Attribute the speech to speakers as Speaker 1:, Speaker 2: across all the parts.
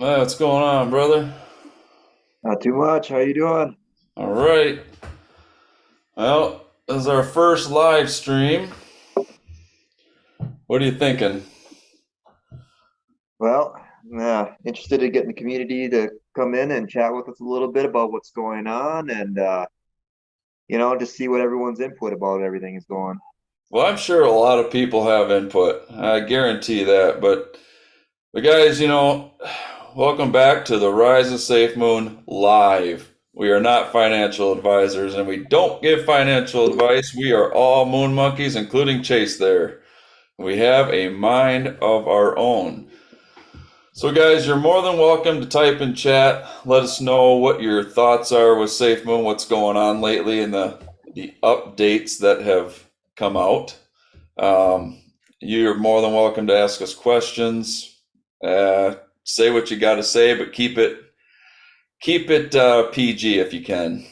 Speaker 1: What's going on, brother?
Speaker 2: Not too much. How you doing?
Speaker 1: All right. Well, this is our first live stream. What are you thinking?
Speaker 2: Well, interested in getting the community to come in and chat with us a little bit about what's going on and just see what everyone's input about everything is going.
Speaker 1: Well, I'm sure a lot of people have input. I guarantee that. But guys, welcome back to the Rise of Safemoon live. We are not financial advisors, and we don't give financial advice. We are all moon monkeys, including Chase there. We have a mind of our own. So, guys, you're more than welcome to type in chat. Let us know what your thoughts are with SafeMoon, what's going on lately, and the updates that have come out. You're more than welcome to ask us questions. Say what you got to say, but keep it PG if you can.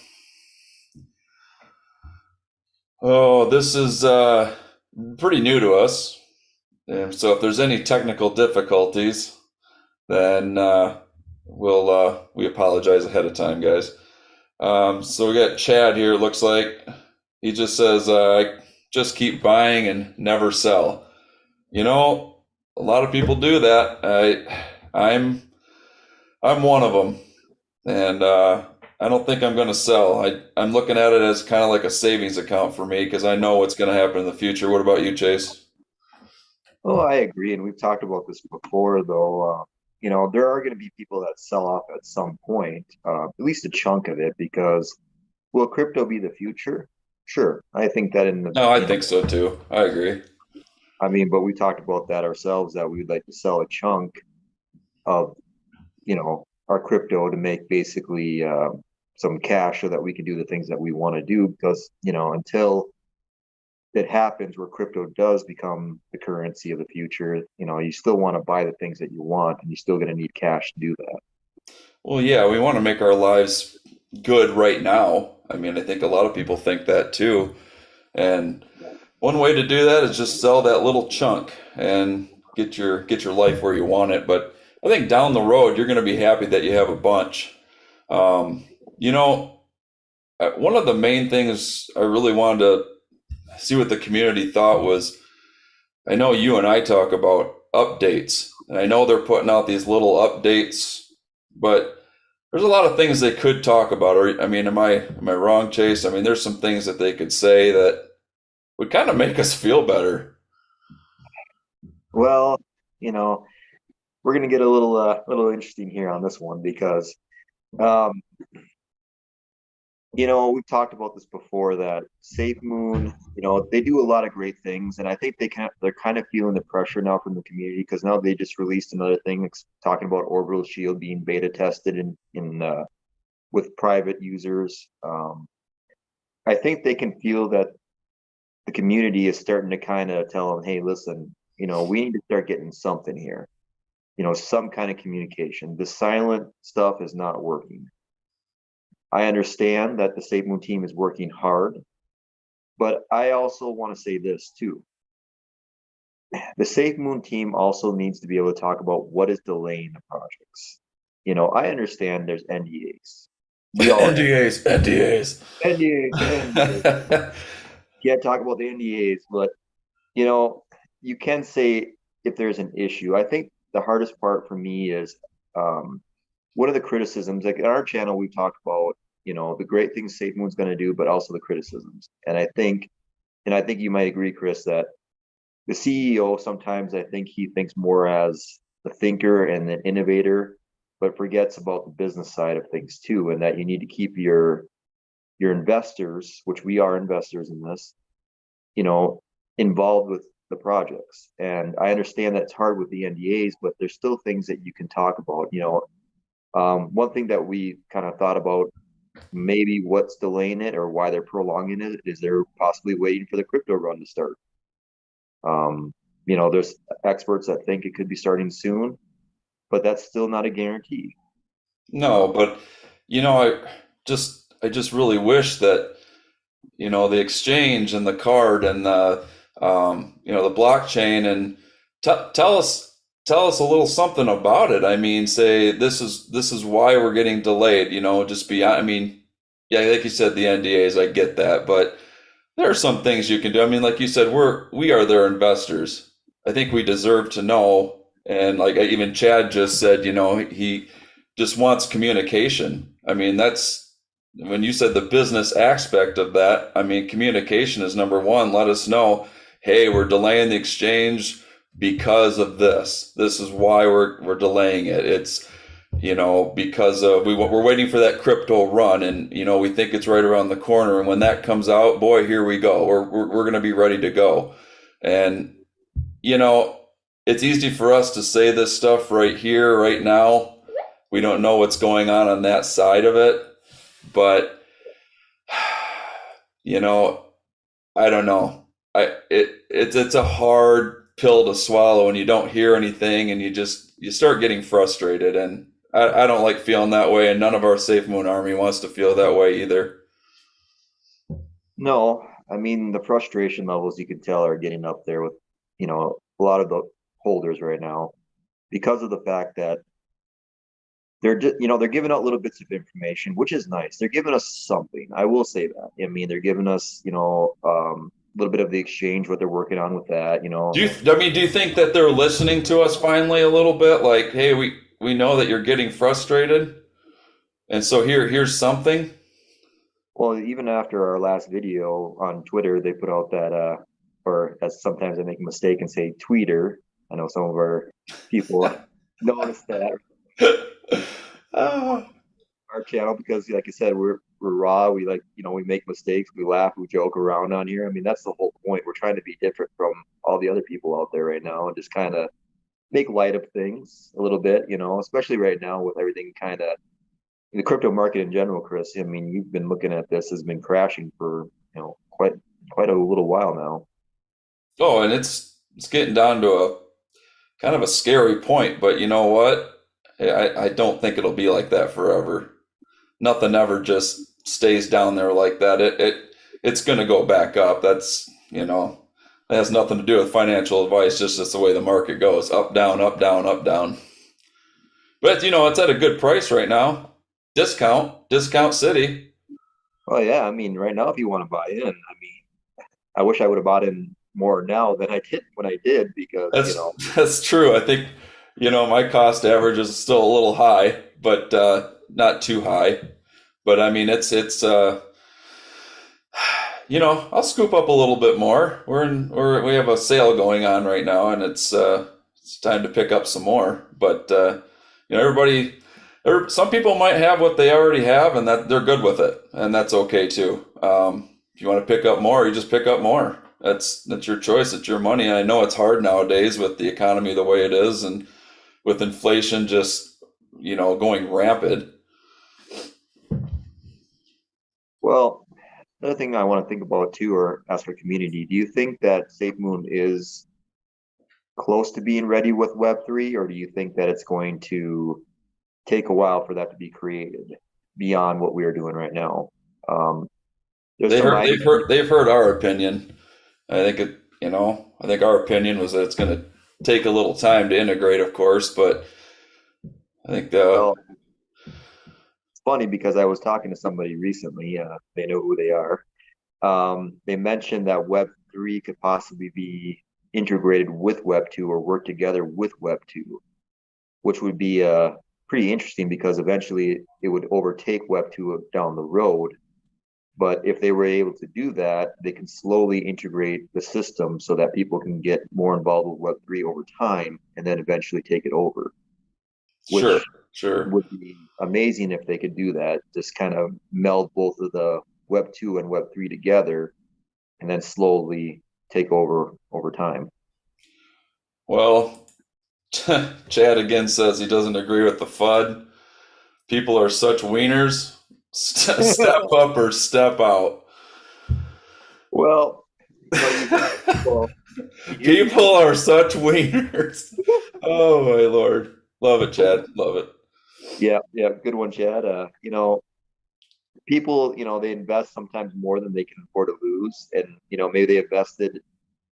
Speaker 1: Oh, this is pretty new to us, and so if there's any technical difficulties, then we apologize ahead of time, guys. So we got Chad here. Looks like he just says, "I just keep buying and never sell." You know, a lot of people do that. I'm one of them, and I don't think I'm going to sell. I'm looking at it as kind of like a savings account for me because I know what's going to happen in the future. What about you, Chase?
Speaker 2: Oh, I agree, and we've talked about this before, though. There are going to be people that sell off at some point, at least a chunk of it, because will crypto be the future? Sure, I think that
Speaker 1: No, I think so too. I agree.
Speaker 2: but we talked about that ourselves that we'd like to sell a chunk of our crypto to make basically some cash so that we can do the things that we want to do because until it happens where crypto does become the currency of the future, you still want to buy the things that you want and you're still going to need cash to do that.
Speaker 1: Well, yeah, we want to make our lives good right now. I mean, I think a lot of people think that too. And one way to do that is just sell that little chunk and get your life where you want it. But I think down the road, you're going to be happy that you have a bunch. Um, you know, One of the main things I really wanted to see what the community thought was I know you and I talk about updates, and I know they're putting out these little updates, but there's a lot of things they could talk about. Or I mean, am I wrong, Chase? I mean, there's some things that they could say that would kind of make us feel better.
Speaker 2: Well, you know, we're going to get a little interesting here on this one because um, we've talked about this before that Safemoon, they do a lot of great things, and I think they're kind of feeling the pressure now from the community because now they just released another thing talking about Orbital Shield being beta tested in with private users. I think they can feel that the community is starting to kind of tell them, hey, listen, we need to start getting something here. Some kind of communication. The silent stuff is not working. I understand that the Safemoon team is working hard, but I also want to say this too. The Safemoon team also needs to be able to talk about what is delaying the projects. I understand there's NDAs. We all
Speaker 1: NDAs, NDAs.
Speaker 2: NDAs, NDAs. Can't talk about the NDAs, but you know, you can say if there's an issue. I think the hardest part for me is what are the criticisms? Like in our channel, we talk about the great things SafeMoon's going to do, but also the criticisms. And I think you might agree, Chris, that the CEO sometimes I think he thinks more as a thinker and an innovator, but forgets about the business side of things too, and that you need to keep your investors, which we are investors in this, you know, involved with the projects. And I understand that it's hard with the NDAs, but there's still things that you can talk about. One thing that we kind of thought about maybe what's delaying it or why they're prolonging it is they're possibly waiting for the crypto run to start. There's experts that think it could be starting soon, but that's still not a guarantee.
Speaker 1: No, but I just really wish that the exchange and the card and the blockchain and tell tell us a little something about it. I mean, say this is why we're getting delayed, just beyond, I mean, yeah, like you said, the NDAs, I get that, but there are some things you can do. I mean, like you said, we are their investors. I think we deserve to know. And like even Chad just said, he just wants communication. I mean, that's when you said the business aspect of that. I mean, communication is number one. Let us know, hey, we're delaying the exchange because of this. This is why we're delaying it. It's because we're waiting for that crypto run, and we think it's right around the corner. And when that comes out, boy, here we go. We're going to be ready to go. And you know, it's easy for us to say this stuff right here, right now. We don't know what's going on that side of it, but you know, I don't know. It's a hard pill to swallow, and you don't hear anything, and you start getting frustrated, and I don't like feeling that way, and none of our Safemoon army wants to feel that way either.
Speaker 2: No, I mean the frustration levels you can tell are getting up there with, a lot of the holders right now because of the fact that they're just, they're giving out little bits of information, which is nice. They're giving us something. I will say that. I mean, they're giving us, a little bit of the exchange, what they're working on with that,
Speaker 1: Do you think that they're listening to us finally a little bit? Like, hey, we know that you're getting frustrated, and so here's something.
Speaker 2: Well, even after our last video on Twitter, they put out that, or as sometimes I make a mistake and say tweeter. I know some of our people noticed that
Speaker 1: Ah,
Speaker 2: our channel because, like I said, we're raw. We like, we make mistakes, we laugh, we joke around on here. I mean, that's the whole point. We're trying to be different from all the other people out there right now, and just kind of make light of things a little bit. Especially right now with everything kind of the crypto market in general, Chris. I mean, you've been looking at this has been crashing for quite a little while now.
Speaker 1: oh, and it's getting down to a kind of a scary point, but you know what? I don't think it'll be like that forever. Nothing ever just stays down there like that. It's going to go back up. That has nothing to do with financial advice. Just that's the way the market goes: up, down, up, down, up, down. But it's at a good price right now. Discount city.
Speaker 2: Oh yeah, I mean, right now, if you want to buy in, I mean, I wish I would have bought in more now than I did when I did because
Speaker 1: That's true. I think my cost average is still a little high, but not too high. But I mean, I'll scoop up a little bit more. We have a sale going on right now, and it's time to pick up some more. But some people might have what they already have, and that they're good with it, and that's okay too. If you want to pick up more, you just pick up more. That's your choice. It's your money. And I know it's hard nowadays with the economy the way it is, and with inflation just going rampant.
Speaker 2: well, another thing I want to think about too, or ask our community, do you think that SafeMoon is close to being ready with Web3, or do you think that it's going to take a while for that to be created beyond what we are doing right now? Um, there's
Speaker 1: They
Speaker 2: some
Speaker 1: heard,
Speaker 2: ideas.
Speaker 1: they've heard our opinion. I think our opinion was that it's going to take a little time to integrate, of course, but I think
Speaker 2: Well, it's funny because I was talking to somebody recently. They know who they are. They mentioned that Web3 could possibly be integrated with Web2 or work together with Web2, which would be pretty interesting because eventually it would overtake Web2 down the road. But if they were able to do that, they can slowly integrate the system so that people can get more involved with Web3 over time and then eventually take it over,
Speaker 1: sure,
Speaker 2: which
Speaker 1: sure.
Speaker 2: would be amazing if they could do that. Just kind of meld both of the Web2 and Web3 together and then slowly take over time.
Speaker 1: Well, Chad again says he doesn't agree with the FUD. People are such wieners. Step up or step out.
Speaker 2: Well, you got people. You
Speaker 1: People are such wieners. Oh my lord. Love it, Chad. Love it.
Speaker 2: Yeah, yeah, good one, Chad. People, they invest sometimes more than they can afford to lose, and maybe they invested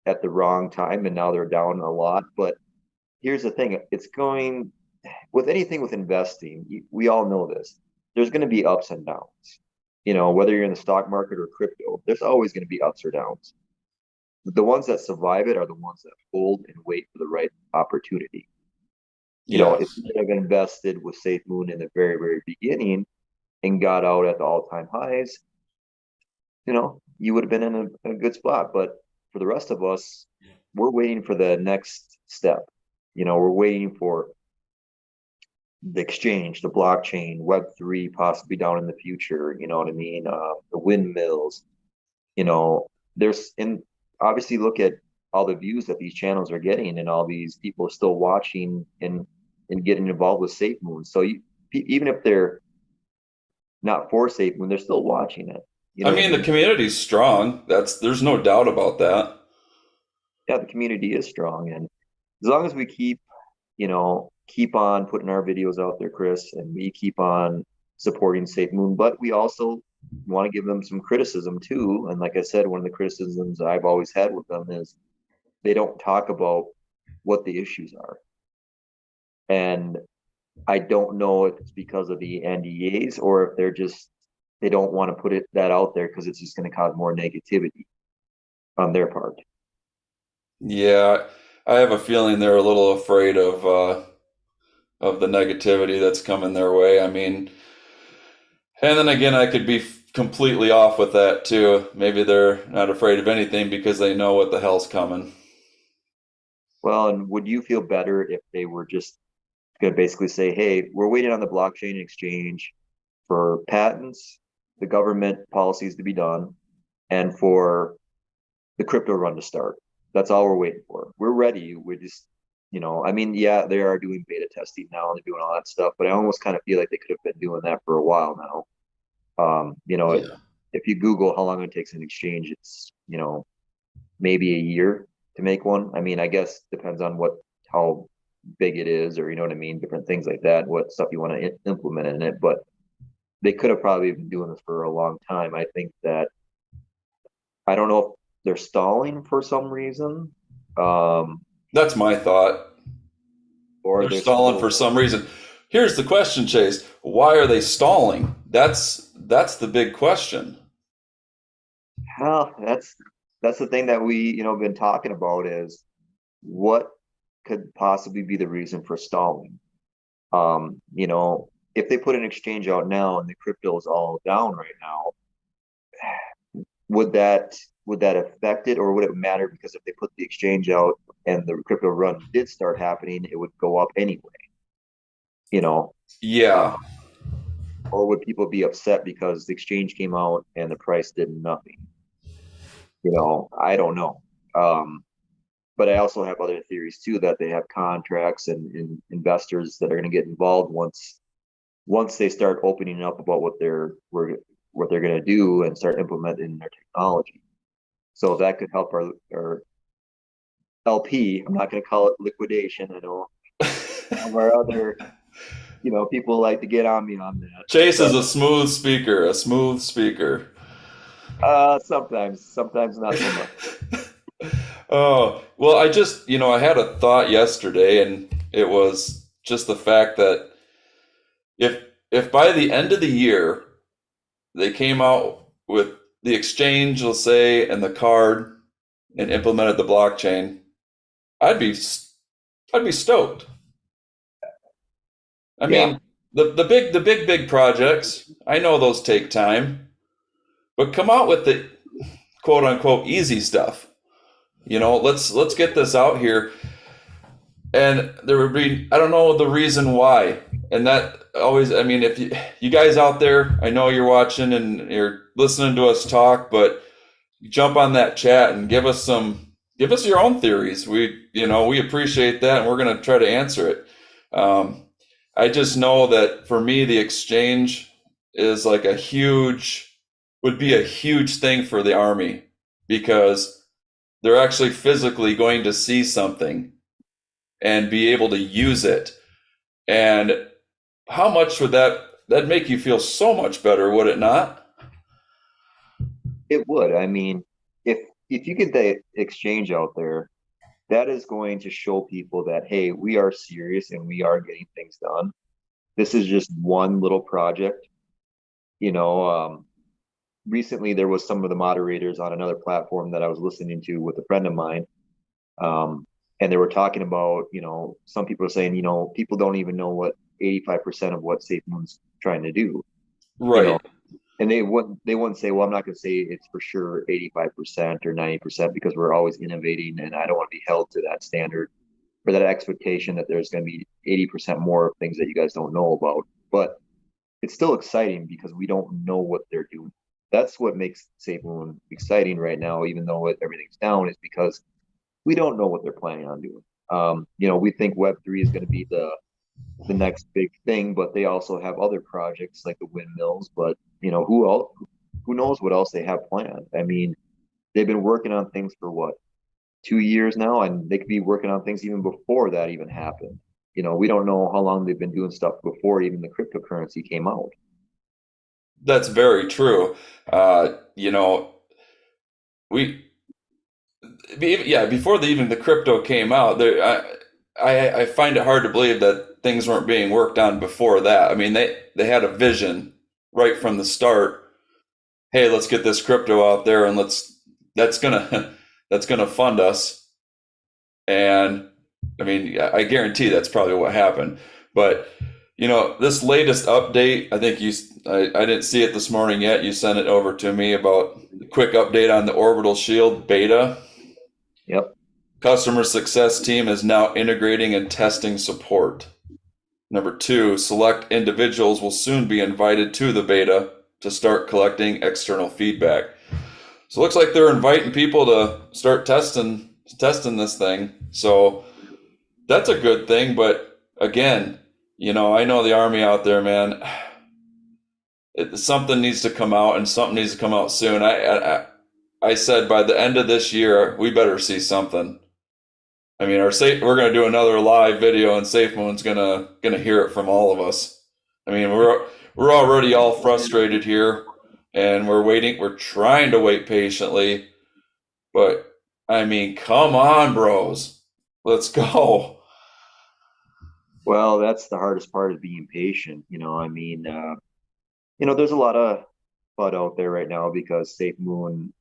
Speaker 2: at the wrong time and now they're down a lot. But here's the thing. It's going with anything with investing. We all know this. There's going to be ups and downs. Whether you're in the stock market or crypto, there's always going to be ups or downs. The ones that survive it are the ones that hold and wait for the right opportunity. If
Speaker 1: Yes.
Speaker 2: you would have invested with Safemoon in the very, very beginning and got out at the all-time highs, you would have been in a good spot. But for the rest of us, we're waiting for the next step. We're waiting for the exchange, the blockchain, Web3 possibly down in the future. You know what I mean? The windmills. There's and obviously look at all the views that these channels are getting, and all these people are still watching and getting involved with Safemoon. So even if they're not for Safemoon, they're still watching it. You
Speaker 1: I
Speaker 2: know what I
Speaker 1: mean, the
Speaker 2: mean?
Speaker 1: community's strong. There's no doubt about that.
Speaker 2: Yeah, the community is strong, and as long as we keep on putting our videos out there, Chris, and we keep on supporting Safemoon, but we also want to give them some criticism too. And like I said, one of the criticisms I've always had with them is they don't talk about what the issues are. And I don't know if it's because of the NDAs or if they don't want to put that out there because it's just going to cause more negativity on their part.
Speaker 1: Yeah, I have a feeling they're a little afraid of the negativity that's coming their way. I mean, and then again, I could be completely off with that too. Maybe they're not afraid of anything because they know what the hell's coming.
Speaker 2: Well, and would you feel better if they were just going to basically say, hey, we're waiting on the blockchain exchange for patents, the government policies to be done, and for the crypto run to start. That's all we're waiting for. We're ready. We're just, I mean, yeah, they are doing beta testing now and they're doing all that stuff, but I almost kind of feel like they could have been doing that for a while now.
Speaker 1: Yeah.
Speaker 2: If you Google how long it takes an exchange, it's, maybe a year to make one. I mean, I guess depends on how big it is, or you know what I mean, different things like that, what stuff you want to implement in it. But they could have probably been doing this for a long time. I think that I don't know if they're stalling for some reason, um,
Speaker 1: That's my thought.
Speaker 2: or
Speaker 1: They're
Speaker 2: they're
Speaker 1: stalling
Speaker 2: still.
Speaker 1: for some reason. Here's the question, Chase. Why are they stalling? That's the big question.
Speaker 2: Well, that's the thing that we been talking about is what could possibly be the reason for stalling. If they put an exchange out now and the crypto is all down right now, would that would that affect it, or would it matter because if they put the exchange out and the crypto run did start happening, it would go up anyway, you know? Uh,
Speaker 1: Yeah.
Speaker 2: or would people be upset because the exchange came out and the price did nothing? I don't know. Um, but I also have other theories too that they have contracts and investors that are going to get involved once they start opening up about what they're going to do and start implementing their technology. So that could help our LP. I'm not going to call it liquidation. I know some of our other people like to get on me on that,
Speaker 1: Chase is
Speaker 2: but
Speaker 1: a smooth speaker, a smooth speaker.
Speaker 2: sometimes not so much.
Speaker 1: Oh, well, I had a thought yesterday, and it was just the fact that if if by the end of the year they came out with the exchange, let's say, and the card and implemented the blockchain, I'd be I'd be stoked. I
Speaker 2: Yeah,
Speaker 1: mean, the big projects, I know those take time, but come out with the quote unquote easy stuff. Let's get this out here. And there would be, I don't know the reason why. And that always, I mean, if you guys out there, I know you're watching and you're listening to us talk, but jump on that chat and give us your own theories. We appreciate that, and we're going to try to answer it. Um, I just know that for me, the exchange is like would be a huge thing for the Army because they're actually physically going to see something and be able to use it. And how much would that make you feel so much better, would it not?
Speaker 2: it would. I mean, if if you get the exchange out there, that is going to show people that, hey, we are serious and we are getting things done. This is just one little project. You know, recently there was some of the moderators on another platform that I was listening to with a friend of mine. And they were talking about, some people are saying, people don't even know what 85% of what Safemoon's trying to do, you know,
Speaker 1: Right.
Speaker 2: and they wouldn't say, well, I'm not going to say it's for sure 85% or 90% because we're always innovating, and I don't want to be held to that standard or that expectation that there's going to be 80% more things that you guys don't know about. But it's still exciting because we don't know what they're doing. That's what makes Safemoon exciting right now, even though everything's down, is because we don't know what they're planning on doing. We think Web3 is going to be the next big thing, but they also have other projects like the windmills. But who else? Who knows what else they have planned? I mean, they've been working on things for what, 2 years now, and they could be working on things even before that even happened. We don't know how long they've been doing stuff before even the cryptocurrency came out.
Speaker 1: That's very true. You know, we yeah, before even the crypto came out, I find it hard to believe that things weren't being worked on before that. I mean, they had a vision right from the start. Hey, let's get this crypto out there, and that's gonna that's gonna fund us. And I mean, I guarantee that's probably what happened. But this latest update, I think I didn't see it this morning yet. You sent it over to me about the quick update on the Orbital Shield beta.
Speaker 2: Yep.
Speaker 1: Customer success team is now integrating and testing support. Number two, select individuals will soon be invited to the beta to start collecting external feedback. So it looks like they're inviting people to start testing this thing. So that's a good thing. But again, I know the army out there, man. Something needs to come out, and something needs to come out soon. I said by the end of this year, we better see something. I mean, we're gonna do another live video, and Safemoon's gonna hear it from all of us. I mean, we're already all frustrated here, and we're waiting. We're trying to wait patiently, but I mean, come on, bros, let's go.
Speaker 2: Well, that's the hardest part of being patient. I mean, there's a lot of FUD out there right now because SafeMoon,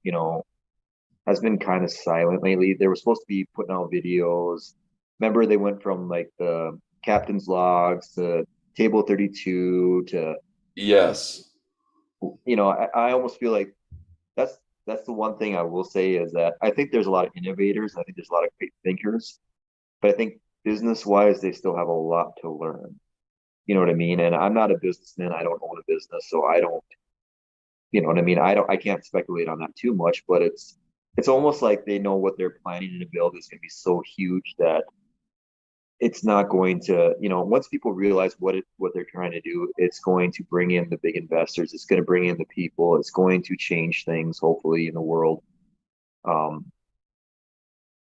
Speaker 2: has been kind of silent lately. They were supposed to be putting out videos. Remember, they went from like the captain's logs to table 32 to,
Speaker 1: Yes,
Speaker 2: I almost feel like that's that's the one thing I will say is that I think there's a lot of innovators. I think there's a lot of great thinkers, but I think business wise, they still have a lot to learn. You know what I mean? And I'm not a businessman. I don't own a business, so I don't, you know what I mean? I can't speculate on that too much, but it's almost like they know what they're planning to build is going to be so huge that it's not going to, once people realize what they're trying to do, it's going to bring in the big investors. It's going to bring in the people. It's going to change things, hopefully, in the world. Um,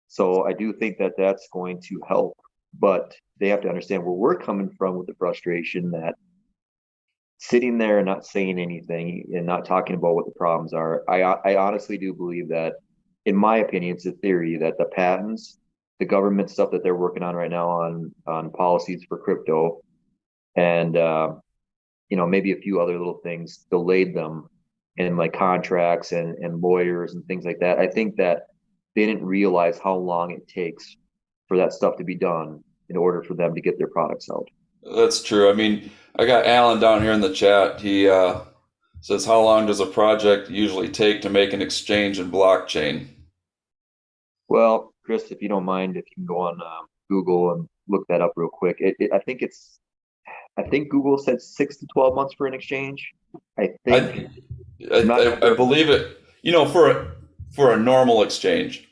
Speaker 2: so I do think that that's going to help, but they have to understand where we're coming from with the frustration that sitting there and not saying anything and not talking about what the problems are. I honestly do believe that, in my opinion, it's a theory that the patents, the government stuff that they're working on right now on policies for crypto, and maybe a few other little things delayed them in like contracts and lawyers and things like that. I think that they didn't realize how long it takes for that stuff to be done in order for them to get their products out.
Speaker 1: that's true. I mean, I got Alan down here in the chat. He says, "How long does a project usually take to make an exchange in blockchain?"
Speaker 2: Well, Chris, if you don't mind, if you can go on Google and look that up real quick. I think Google said 6 to 12 months for an exchange. I think
Speaker 1: I
Speaker 2: I'm not
Speaker 1: I
Speaker 2: sure
Speaker 1: believe it. For a normal exchange,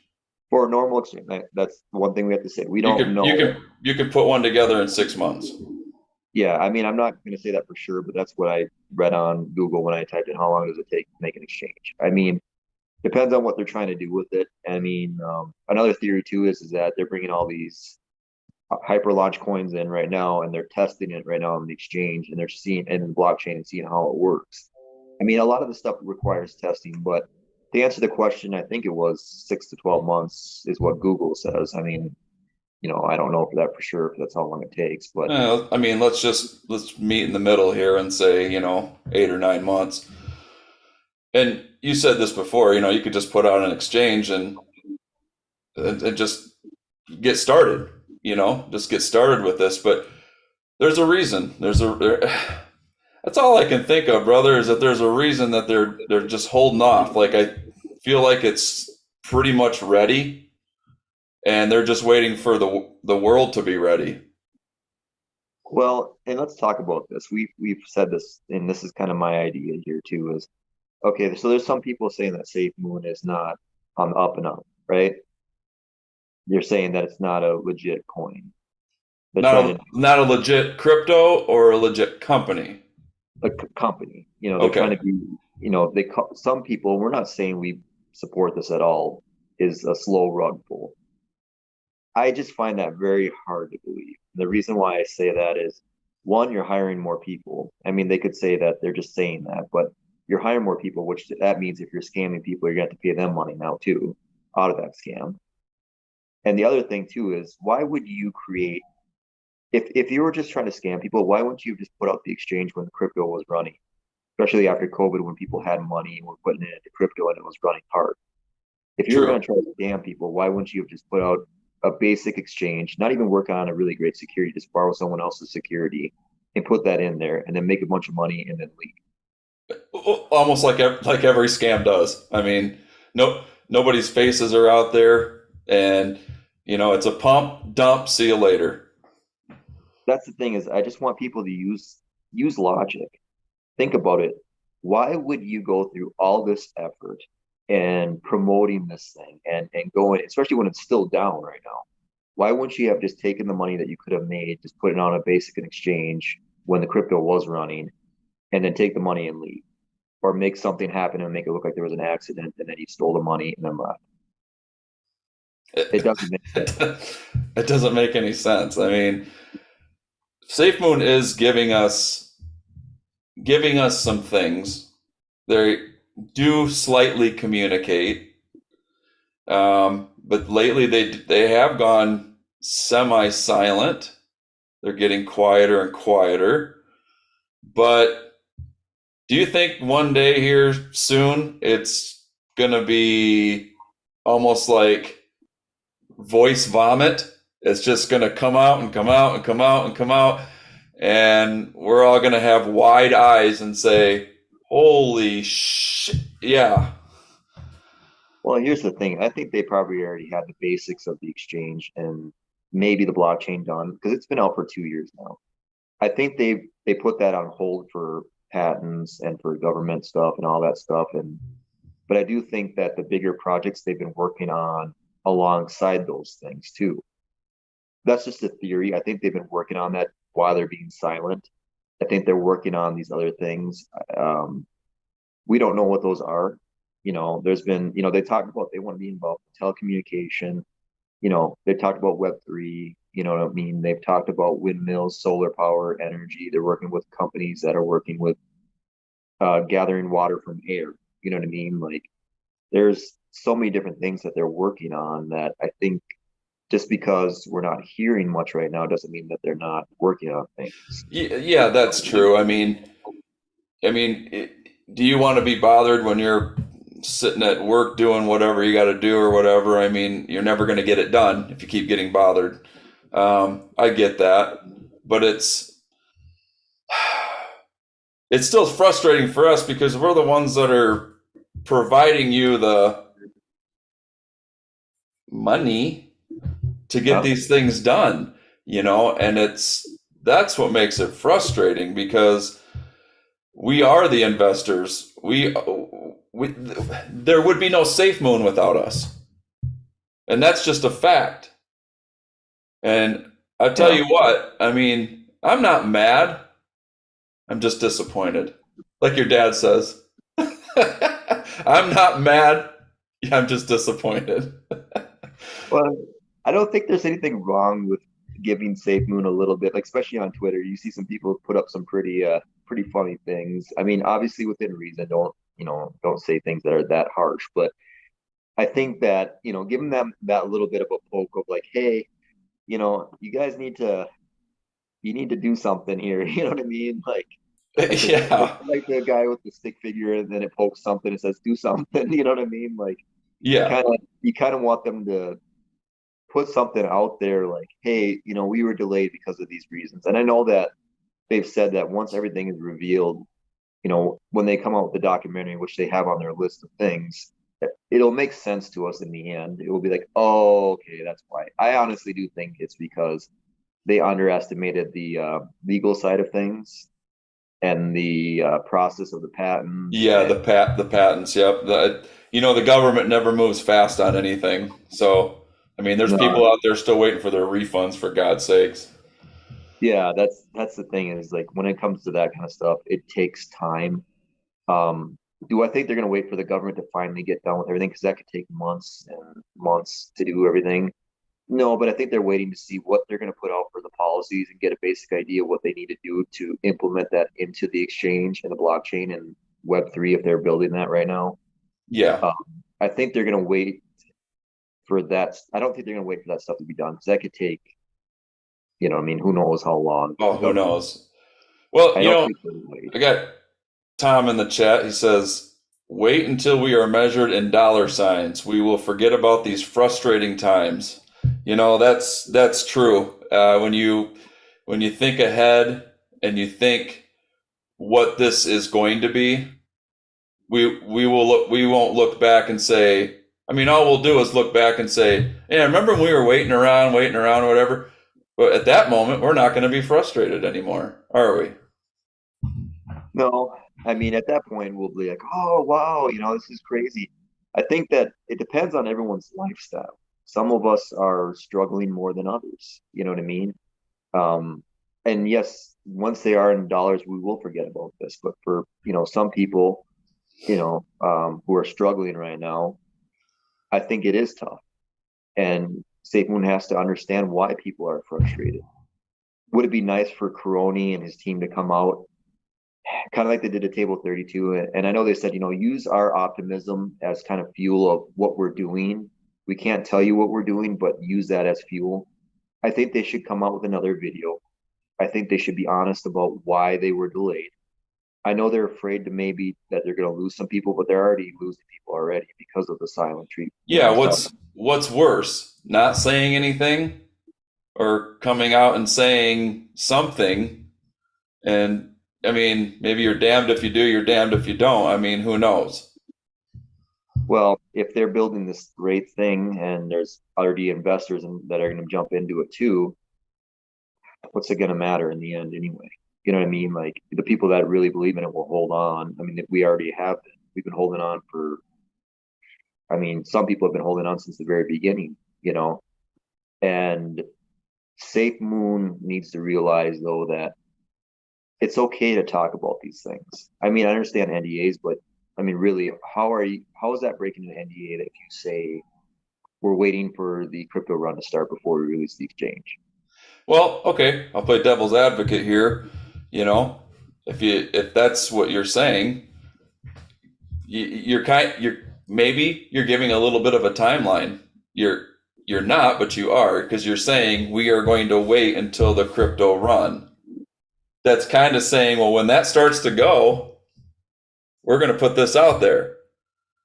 Speaker 2: for a normal exchange. That's the one thing we have to say. We
Speaker 1: you
Speaker 2: don't
Speaker 1: could you
Speaker 2: know.
Speaker 1: can you can put one together in 6 months.
Speaker 2: Yeah, I mean, I'm not going to say that for sure, but that's what I read on Google when I typed in how long does it take to make an exchange. I mean, depends on what they're trying to do with it. I mean, another theory too is that they're bringing all these hyper launch coins in right now, and they're testing it right now on the exchange, and they're seeing in the blockchain and seeing how it works. I mean, a lot of the stuff requires testing, but to answer the question, I think it was 6 to 12 months is what Google says. I mean, I don't know for that for sure if that's how long it takes, but
Speaker 1: I mean, let's meet in the middle here and say, 8 or 9 months. And you said this before, you could just put out an exchange and just get started, just get started with this. But there's a reason. That's all I can think of, brother, is that there's a reason that they're just holding off. Like I feel like it's pretty much ready, and they're just waiting for the world to be ready.
Speaker 2: well, and let's talk about this. We've said this, and this is kind of my idea here too, is okay, so there's some people saying that Safemoon is not on the up and up, right? You're saying that it's not a legit coin. They're
Speaker 1: Not
Speaker 2: trying
Speaker 1: a
Speaker 2: to
Speaker 1: not a legit crypto or a legit company.
Speaker 2: company. They're trying
Speaker 1: Okay,
Speaker 2: to be, some people, we're not saying we support this at all, is a slow rug pull. I just find that very hard to believe. The reason why I say that is one, you're hiring more people. I mean, they could say that they're just saying that, but you're hiring more people, which that means if you're scamming people, you're going to have to pay them money now too out of that scam. And the other thing too is why would you create if you were just trying to scam people, why wouldn't you just put out the exchange when the crypto was running? Especially after COVID when people had money and were putting it into crypto and it was running hard. If you were going
Speaker 1: true.
Speaker 2: to try to scam people, why wouldn't you have just put out a basic exchange, not even work on a really great security, just borrow someone else's security and put that in there and then make a bunch of money and then leave?
Speaker 1: Almost like every scam does. I mean, nobody's faces are out there, and it's a pump, dump, see you later.
Speaker 2: That's the thing is I just want people to use logic. Think about it. Why would you go through all this effort and promoting this thing and going, especially when it's still down right now? Why wouldn't you have just taken the money that you could have made, just put it on a basic exchange when the crypto was running, and then take the money and leave? Or make something happen and make it look like there was an accident and then he stole the money and then left. It
Speaker 1: It,
Speaker 2: doesn't make sense.
Speaker 1: it doesn't make any sense. I mean, SafeMoon is giving us some things. They do slightly communicate, but lately they have gone semi-silent. They're getting quieter and quieter. But do you think one day here soon it's gonna be almost like voice vomit? It's just gonna come out and come out and come out and come out, and we're all gonna have wide eyes and say, "Holy shit!" Yeah,
Speaker 2: Well, here's the thing. I think they probably already had the basics of the exchange and maybe the blockchain done because it's been out for 2 years now. I think they put that on hold for patents and for government stuff and all that stuff. But I do think that the bigger projects they've been working on alongside those things too. That's just a theory. I think they've been working on that while they're being silent. I think they're working on these other things. We don't know what those are. There's been, they talked about they want to be involved in telecommunication. They talked about Web3. You know what I mean? They've talked about windmills, solar power, energy. They're working with companies that are working with gathering water from air. You know what I mean? Like there's so many different things that they're working on that I think just because we're not hearing much right now doesn't mean that they're not working on things.
Speaker 1: yeah, that's true. I mean, do you want to be bothered when you're sitting at work doing whatever you got to do or whatever? I mean, you're never going to get it done if you keep getting bothered. I get that, but it's still frustrating for us because we're the ones that are providing you the money to get
Speaker 2: Yep.
Speaker 1: these things done, and that's what makes it frustrating because we are the investors. We there would be no safe moon without us, and that's just a fact. And I tell
Speaker 2: Yeah.
Speaker 1: you what, I mean, I'm not mad. I'm just disappointed, like your dad says. I'm not mad. I'm just disappointed.
Speaker 2: Well, I don't think there's anything wrong with giving Safe Moon a little bit, like especially on Twitter. You see some people put up some pretty funny things. I mean, obviously within reason. Don't don't say things that are that harsh. But I think that, giving them that little bit of a poke of like, hey, you guys need to do something here. You know what I mean?
Speaker 1: Yeah,
Speaker 2: Like the guy with the stick figure, and then it pokes something and says, do something. You know what I mean? Like
Speaker 1: yeah,
Speaker 2: you kind of want them to put something out there like, hey, we were delayed because of these reasons. And I know that they've said that once everything is revealed, when they come out with the documentary, which they have on their list of things, it'll make sense to us in the end. It will be like, oh, okay, that's why. I honestly do think it's because they underestimated the legal side of things and the process of the patents.
Speaker 1: yeah.
Speaker 2: And
Speaker 1: The patents. Yep. The government never moves fast on anything. So I mean, there's
Speaker 2: no,
Speaker 1: people out there still waiting for their refunds. For God's sakes.
Speaker 2: yeah, that's the thing is like when it comes to that kind of stuff, it takes time. Do I think they're going to wait for the government to finally get done with everything? Because that could take months and months to do everything. No, but I think they're waiting to see what they're going to put out for the policies and get a basic idea of what they need to do to implement that into the exchange and the blockchain and Web3 if they're building that right now.
Speaker 1: Yeah.
Speaker 2: Um, I think they're going to wait for that. I don't think they're going to wait for that stuff to be done because that could take, I mean, who knows how long. But
Speaker 1: Oh,
Speaker 2: the
Speaker 1: who
Speaker 2: government,
Speaker 1: knows? Well,
Speaker 2: I don't think they're going to wait.
Speaker 1: I got Tom in the chat. He says, "Wait until we are measured in dollar signs. We will forget about these frustrating times." That's true. When you think ahead and you think what this is going to be, we won't look back and say. I mean, all we'll do is look back and say, "Yeah, remember when we were waiting around, whatever." But at that moment, we're not going to be frustrated anymore, are we?
Speaker 2: No, I mean, at that point, we'll be like, oh, wow, this is crazy. I think that it depends on everyone's lifestyle. Some of us are struggling more than others. You know what I mean? Um, and yes, once they are in dollars, we will forget about this. But for, some people, who are struggling right now, I think it is tough. And Safemoon has to understand why people are frustrated. Would it be nice for Caroni and his team to come out kind of like they did at Table 32? And I know they said, use our optimism as kind of fuel of what we're doing. We can't tell you what we're doing, but use that as fuel. I think they should come out with another video. I think they should be honest about why they were delayed. I know they're afraid to maybe that they're going to lose some people, but they're already losing people already because of the silent treatment
Speaker 1: Yeah,
Speaker 2: and stuff.
Speaker 1: what's worse, not saying anything or coming out and saying something? And I mean, maybe you're damned if you do, you're damned if you don't. I mean, who knows?
Speaker 2: Well, if they're building this great thing and there's already investors that are going to jump into it too, what's it going to matter in the end anyway? You know what I mean? Like the people that really believe in it will hold on. I mean, we already have been. We've been holding on for, I mean, some people have been holding on since the very beginning, and Safe Moon needs to realize though that it's okay to talk about these things. I mean, I understand NDAs, but I mean, really, how is that breaking an NDA that if you say we're waiting for the crypto run to start before we release the exchange?
Speaker 1: Well, okay, I'll play devil's advocate here. You know, if that's what you're saying, you're maybe you're giving a little bit of a timeline. You're you're not, but you are because you're saying we are going to wait until the crypto run. That's kind of saying, well, when that starts to go, we're going to put this out there.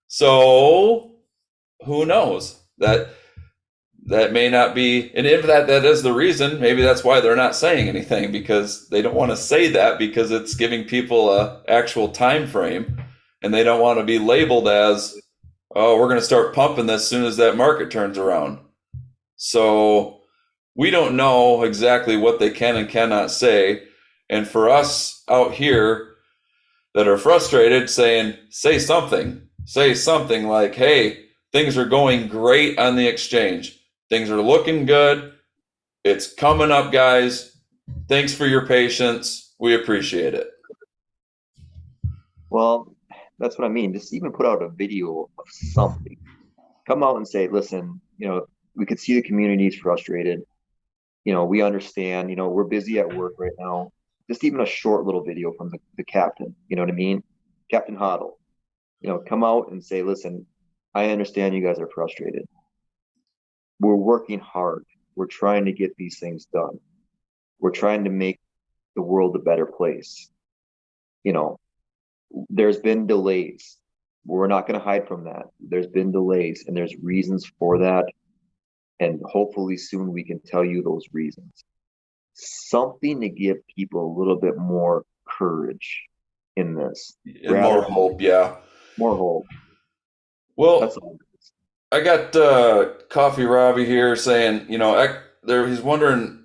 Speaker 1: So who knows? That may not be, and if that is the reason, maybe that's why they're not saying anything, because they don't want to say that because it's giving people a actual time frame, and they don't want to be labeled as, oh, we're going to start pumping this as soon as that market turns around. So we don't know exactly what they can and cannot say. And for us out here that are frustrated, saying, say something like, hey, things are going great on the exchange. Things are looking good. It's coming up, guys. Thanks for your patience. We appreciate it.
Speaker 2: Well, that's what I mean. Just even put out a video of something. Come out and say, listen, we could see the community is frustrated. We understand, we're busy at work right now. Just even a short little video from the captain, you know what I mean? Captain Hoddle. come out and say, listen, I understand you guys are frustrated. We're working hard. We're trying to get these things done. We're trying to make the world a better place. You know, there's been delays. We're not going to hide from that. There's been delays and there's reasons for that. And hopefully soon we can tell you those reasons. Something to give people a little bit more courage in this,
Speaker 1: And more hope, yeah.
Speaker 2: more hope. That's
Speaker 1: Well,
Speaker 2: all.
Speaker 1: I got Coffee Robbie here saying, he's wondering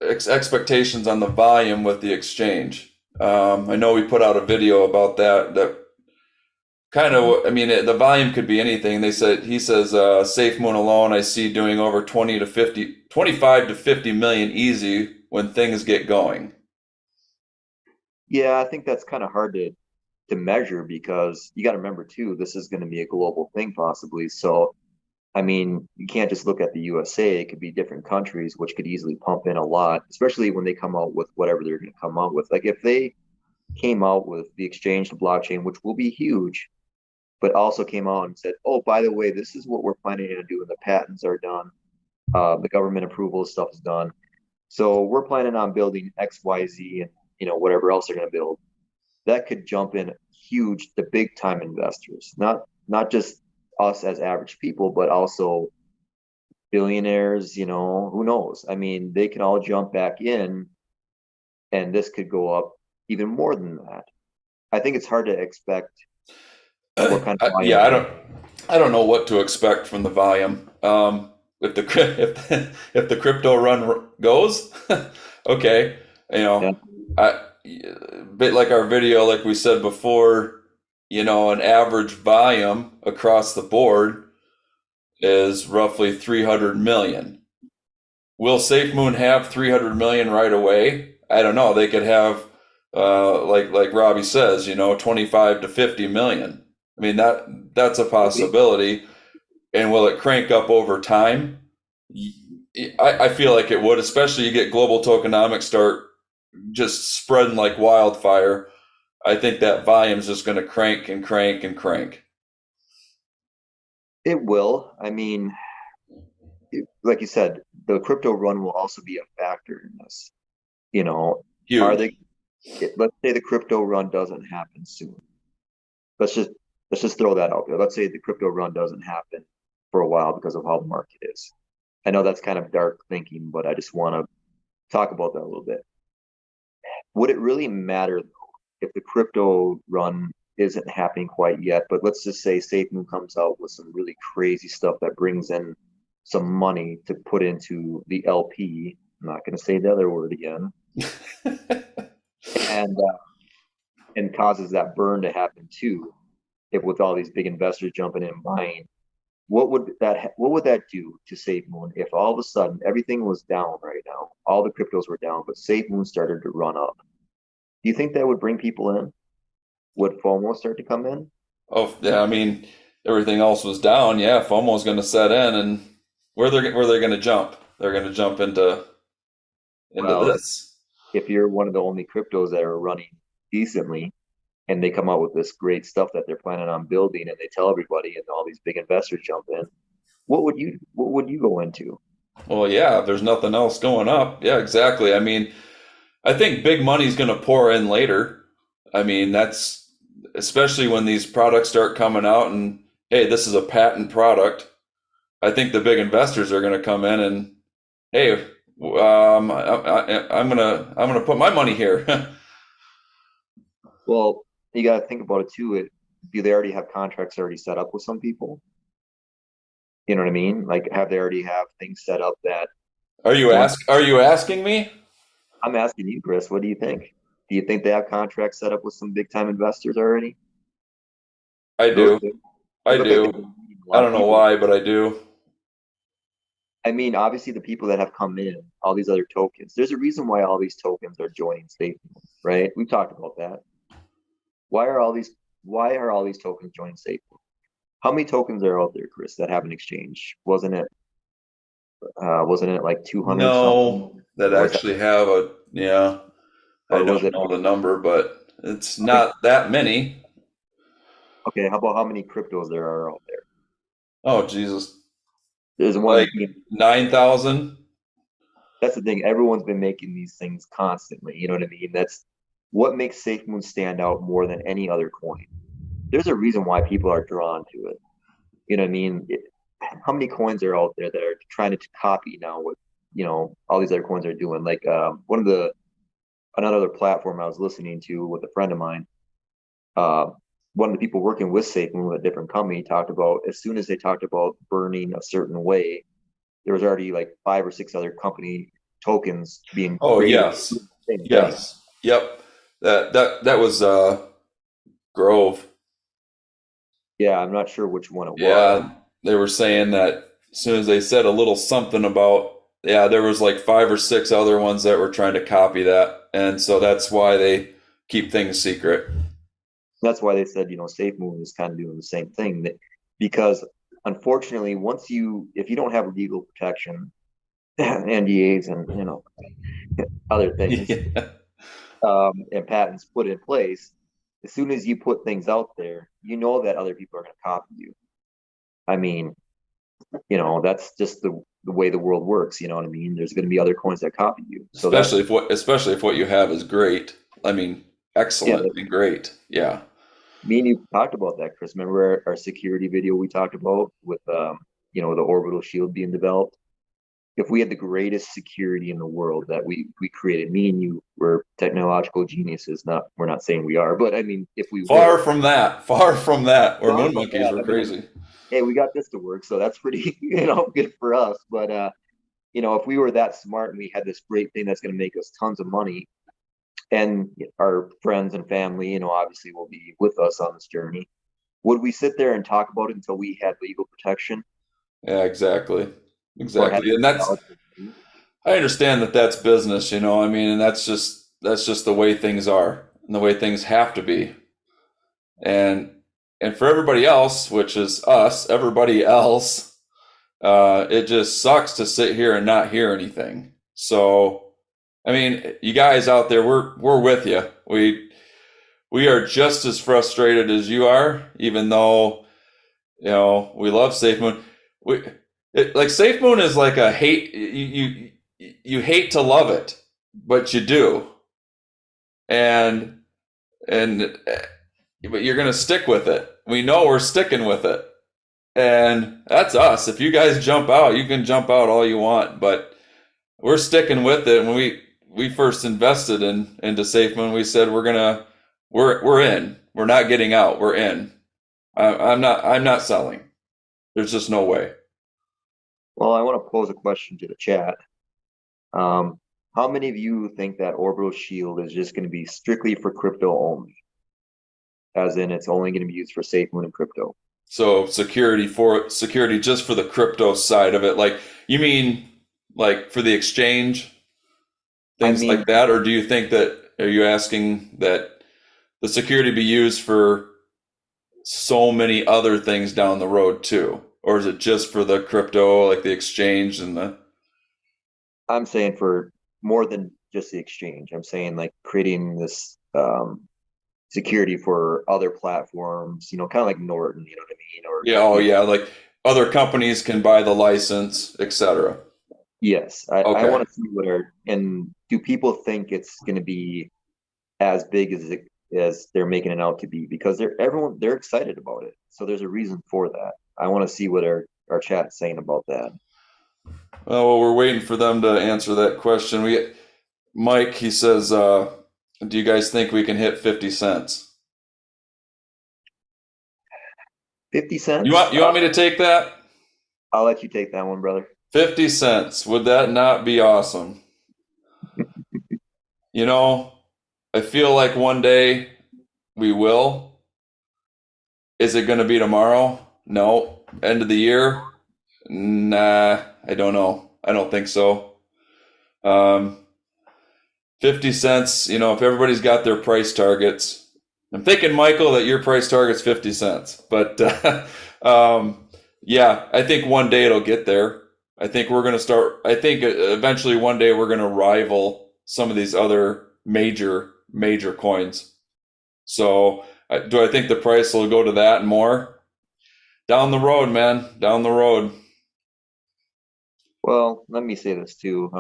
Speaker 1: expectations on the volume with the exchange. I know we put out a video about that. That kind of, I mean, the volume could be anything. He says, Safemoon alone, I see doing over 25 to 50 million easy when things get going.
Speaker 2: Yeah, I think that's kind of hard to measure because you got to remember too, this is going to be a global thing possibly. So, I mean, you can't just look at the USA. It could be different countries, which could easily pump in a lot, especially when they come out with whatever they're going to come out with. Like if they came out with the exchange to blockchain, which will be huge, but also came out and said, "Oh, by the way, this is what we're planning to do, and the patents are done, the government approval stuff is done. So we're planning on building X, Y, Z, and whatever else they're going to build." That could jump in huge, the big time investors, not just us as average people, but also billionaires. Who knows? I mean, they can all jump back in, and this could go up even more than that. I think it's hard to expect what kind of
Speaker 1: Yeah,
Speaker 2: volume.
Speaker 1: I don't know what to expect from the volume. If the if the crypto run goes, okay,
Speaker 2: Yeah,
Speaker 1: I bit like our video, like we said before, an average volume across the board is roughly 300 million. Will Safemoon have 300 million right away? I don't know. They could have, like Robbie says, 25 to 50 million. I mean that's a
Speaker 2: maybe.
Speaker 1: possibility. And will it crank up over time? I feel like it would, especially you get global tokenomics start just spreading like wildfire. I think that volume is just going to crank and crank and crank.
Speaker 2: It will. I mean, like you said, the crypto run will also be a factor in this. You know, are
Speaker 1: Huge.
Speaker 2: they? Let's say the crypto run doesn't happen soon. Let's just let's just throw that out there. Let's say the crypto run doesn't happen for a while because of how the market is. I know that's kind of dark thinking, but I just want to talk about that a little bit. Would it really matter though if the crypto run isn't happening quite yet? But let's just say Satan comes out with some really crazy stuff that brings in some money to put into the LP. I'm not going to say the other word again, and causes that burn to happen too. If with all these big investors jumping in and buying, what would that do to SafeMoon if all of a sudden everything was down right now, all the cryptos were down, but SafeMoon started to run up? Do you think that would bring people in? Would FOMO start to come in?
Speaker 1: Oh, yeah. I mean, everything else was down. Yeah, FOMO's going to set in, and where they're going to jump? They're going to jump into
Speaker 2: Well,
Speaker 1: this.
Speaker 2: if you're one of the only cryptos that are running decently and they come out with this great stuff that they're planning on building and they tell everybody and all these big investors jump in, what would you go into?
Speaker 1: Well, yeah. There's nothing else going up. Yeah, exactly. I mean, I think big money's going to pour in later. I mean, that's especially when these products start coming out, and hey, this is a patent product. I think the big investors are going to come in and hey, I'm gonna put my money here.
Speaker 2: Well, you got to think about it too. Do they already have contracts already set up with some people? You know what I mean? Like, have they already have things set up that once?
Speaker 1: Are you asking me?
Speaker 2: I'm asking you, Chris, what do you think? Do you think they have contracts set up with some big time investors already?
Speaker 1: I
Speaker 2: Those
Speaker 1: do.
Speaker 2: they
Speaker 1: I
Speaker 2: look like they've
Speaker 1: do.
Speaker 2: been meeting a
Speaker 1: I
Speaker 2: lot of
Speaker 1: don't know
Speaker 2: people.
Speaker 1: why, but I do.
Speaker 2: I mean, obviously the people that have come in, all these other tokens. There's a reason why all these tokens are joining Safemoon, right? We've talked about that. Why are all these why are all these tokens joining Safemoon? How many tokens are out there, Chris, that have an exchange? Wasn't it like 200 something?
Speaker 1: No, that
Speaker 2: Or was that
Speaker 1: actually have a, yeah, I
Speaker 2: or was
Speaker 1: don't
Speaker 2: it
Speaker 1: know the number, but it's
Speaker 2: I think
Speaker 1: not that many.
Speaker 2: Okay, how about how many cryptos there are out there?
Speaker 1: Oh, Jesus.
Speaker 2: There's one
Speaker 1: Like
Speaker 2: being,
Speaker 1: 9,000?
Speaker 2: that's the thing. Everyone's been making these things constantly. You know what I mean? That's what makes SafeMoon stand out more than any other coin. There's a reason why people are drawn to it. You know what I mean? How many coins are out there that are trying to copy now what, all these other coins are doing? Like another platform I was listening to with a friend of mine, uh, one of the people working with SafeMoon with a different company talked about as soon as they talked about burning a certain way, there was already like five or six other company tokens being
Speaker 1: Oh,
Speaker 2: created.
Speaker 1: yes.
Speaker 2: Same thing.
Speaker 1: Yes. Yep. That was Grove.
Speaker 2: Yeah, I'm not sure which one it was.
Speaker 1: Yeah, they were saying that as soon as they said a little something about, yeah, there was like five or six other ones that were trying to copy that, and so that's why they keep things secret.
Speaker 2: That's why they said, SafeMoon is kind of doing the same thing because unfortunately, if you don't have legal protection, NDAs and, other things,
Speaker 1: Yeah.
Speaker 2: and patents put in place, as soon as you put things out there, you know that other people are going to copy you. I mean, that's just the way the world works. You know what I mean? There's going to be other coins that copy you. So that's,
Speaker 1: Especially if what you have is great. I mean,
Speaker 2: yeah,
Speaker 1: excellent and great. Yeah.
Speaker 2: me and you talked about that, Chris. Remember our security video we talked about with, the orbital shield being developed? If we had the greatest security in the world that we created, me and you were technological geniuses. Not we're not saying we are, but I mean, if we
Speaker 1: Far
Speaker 2: were,
Speaker 1: from that. Far from that. Or
Speaker 2: far
Speaker 1: moon
Speaker 2: from
Speaker 1: monkeys
Speaker 2: that.
Speaker 1: were
Speaker 2: I mean,
Speaker 1: crazy.
Speaker 2: hey, we got this to work, so that's pretty, good for us. But if we were that smart and we had this great thing that's going to make us tons of money, and our friends and family, obviously will be with us on this journey, would we sit there and talk about it until we had legal protection
Speaker 1: Yeah, exactly.
Speaker 2: or had
Speaker 1: Exactly.
Speaker 2: the
Speaker 1: And that's
Speaker 2: technology?
Speaker 1: I understand that that's business, I mean, and that's just the way things are and the way things have to be. And and for everybody else, which is us, everybody else, it just sucks to sit here and not hear anything. So, I mean, you guys out there, we're with you. We are just as frustrated as you are, even though we love SafeMoon. We like SafeMoon is like a hate. You hate to love it, but you do, and and but you're gonna stick with it. We know we're sticking with it, and that's us. If you guys jump out, you can jump out all you want, but we're sticking with it. When we first invested into SafeMoon, we said we're in. We're not getting out. We're in. I'm not selling. There's just no way.
Speaker 2: Well, I want to pose a question to the chat. Um, how many of you think that orbital shield is just going to be strictly for crypto only, as in it's only going to be used for SafeMoon and crypto?
Speaker 1: So security just for the crypto side of it. Like you mean like for the exchange,
Speaker 2: I
Speaker 1: things
Speaker 2: mean,
Speaker 1: like that, or do you think that are you asking that the security be used for so many other things down the road too? Or is it just for the crypto, like the exchange and the
Speaker 2: I'm saying for more than just the exchange. I'm saying like creating this security for other platforms, kind of like Norton, you know what I mean? Or,
Speaker 1: yeah, oh yeah, like other companies can buy the license, etc.
Speaker 2: yes, I
Speaker 1: Okay.
Speaker 2: want to see and do people think it's going to be as big as they're making it out to be? Because they're excited about it. So there's a reason for that. I want to see what our chat's saying about that.
Speaker 1: Well, we're waiting for them to answer that question. Mike, he says, do you guys think we can hit 50 cents?
Speaker 2: 50
Speaker 1: You
Speaker 2: cents?
Speaker 1: want you want me to take that?
Speaker 2: I'll let you take that one, brother.
Speaker 1: 50 cents. Would that not be awesome? You know, I feel like one day we will. Is it going to be tomorrow? No. End of the year? Nah, I don't know. I don't think so. Um, 50 cents, if everybody's got their price targets. I'm thinking, Michael, that your price target's 50 cents. But yeah, I think one day it'll get there. I think we're going to start, I think eventually one day we're going to rival some of these other major coins. So Do I think the price will go to that and more? Down the road, man. Down the road.
Speaker 2: Well, let me say this too.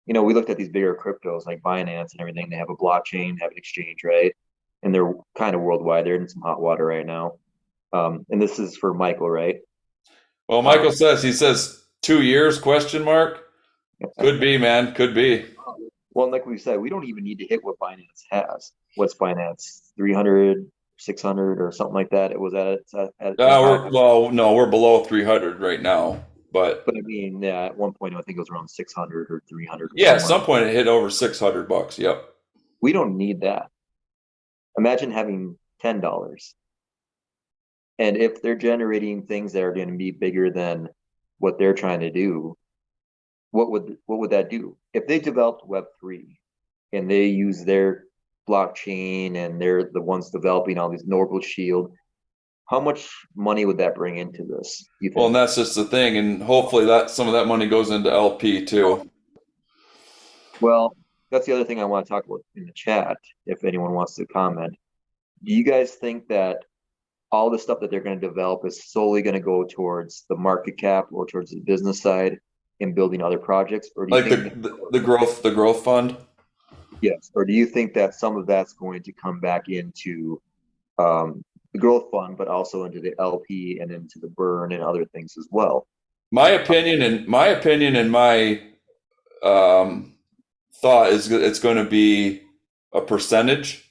Speaker 2: We looked at these bigger cryptos like Binance and everything. They have a blockchain, have an exchange, right? And they're kind of worldwide. They're in some hot water right now. And this is for Michael, right?
Speaker 1: Well,
Speaker 2: Um,
Speaker 1: Michael says, he says 2 years, question mark. Could be, man. Could be.
Speaker 2: well, like we said, we don't even need to hit what Binance has. What's Binance? 300, 600, or something like that. It was at high.
Speaker 1: Well, no, we're below 300 right now. But
Speaker 2: But I mean, yeah, at one point, I think it was around 600 or 300 or
Speaker 1: yeah, at
Speaker 2: somewhere.
Speaker 1: some point it hit over $600. Yep.
Speaker 2: We don't need that. Imagine having $10. And if they're generating things that are going to be bigger than what they're trying to do, what would that do? If they developed Web3 and they use their blockchain and they're the ones developing all these Norval Shield, how much money would that bring into this, you
Speaker 1: Well, and
Speaker 2: think?
Speaker 1: that's just the thing, and hopefully that some of that money goes into LP too.
Speaker 2: Well, that's the other thing I want to talk about in the chat, if anyone wants to comment. Do you guys think that all the stuff that they're going to develop is solely going to go towards the market cap or towards the business side in building other projects? Or do you
Speaker 1: Like
Speaker 2: think that,
Speaker 1: the growth fund.
Speaker 2: yes, or do you think that some of that's going to come back into the growth fund, but also into the LP and into the burn and other things as well?
Speaker 1: My um, thought is it's going to be a percentage.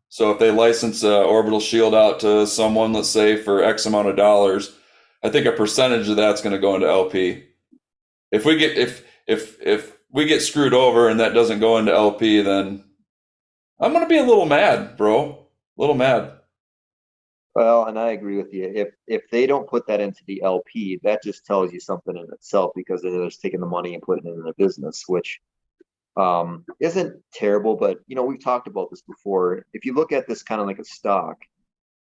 Speaker 1: So if they license a orbital shield out to someone, let's say for X amount of dollars, I think a percentage of that's going to go into LP. If we get screwed over and that doesn't go into LP, then I'm going to be a little mad, bro. A little mad.
Speaker 2: Well, and I agree with you. If they don't put that into the LP, that just tells you something in itself because they're just taking the money and putting it in their business, which isn't terrible. But we've talked about this before. If you look at this kind of like a stock,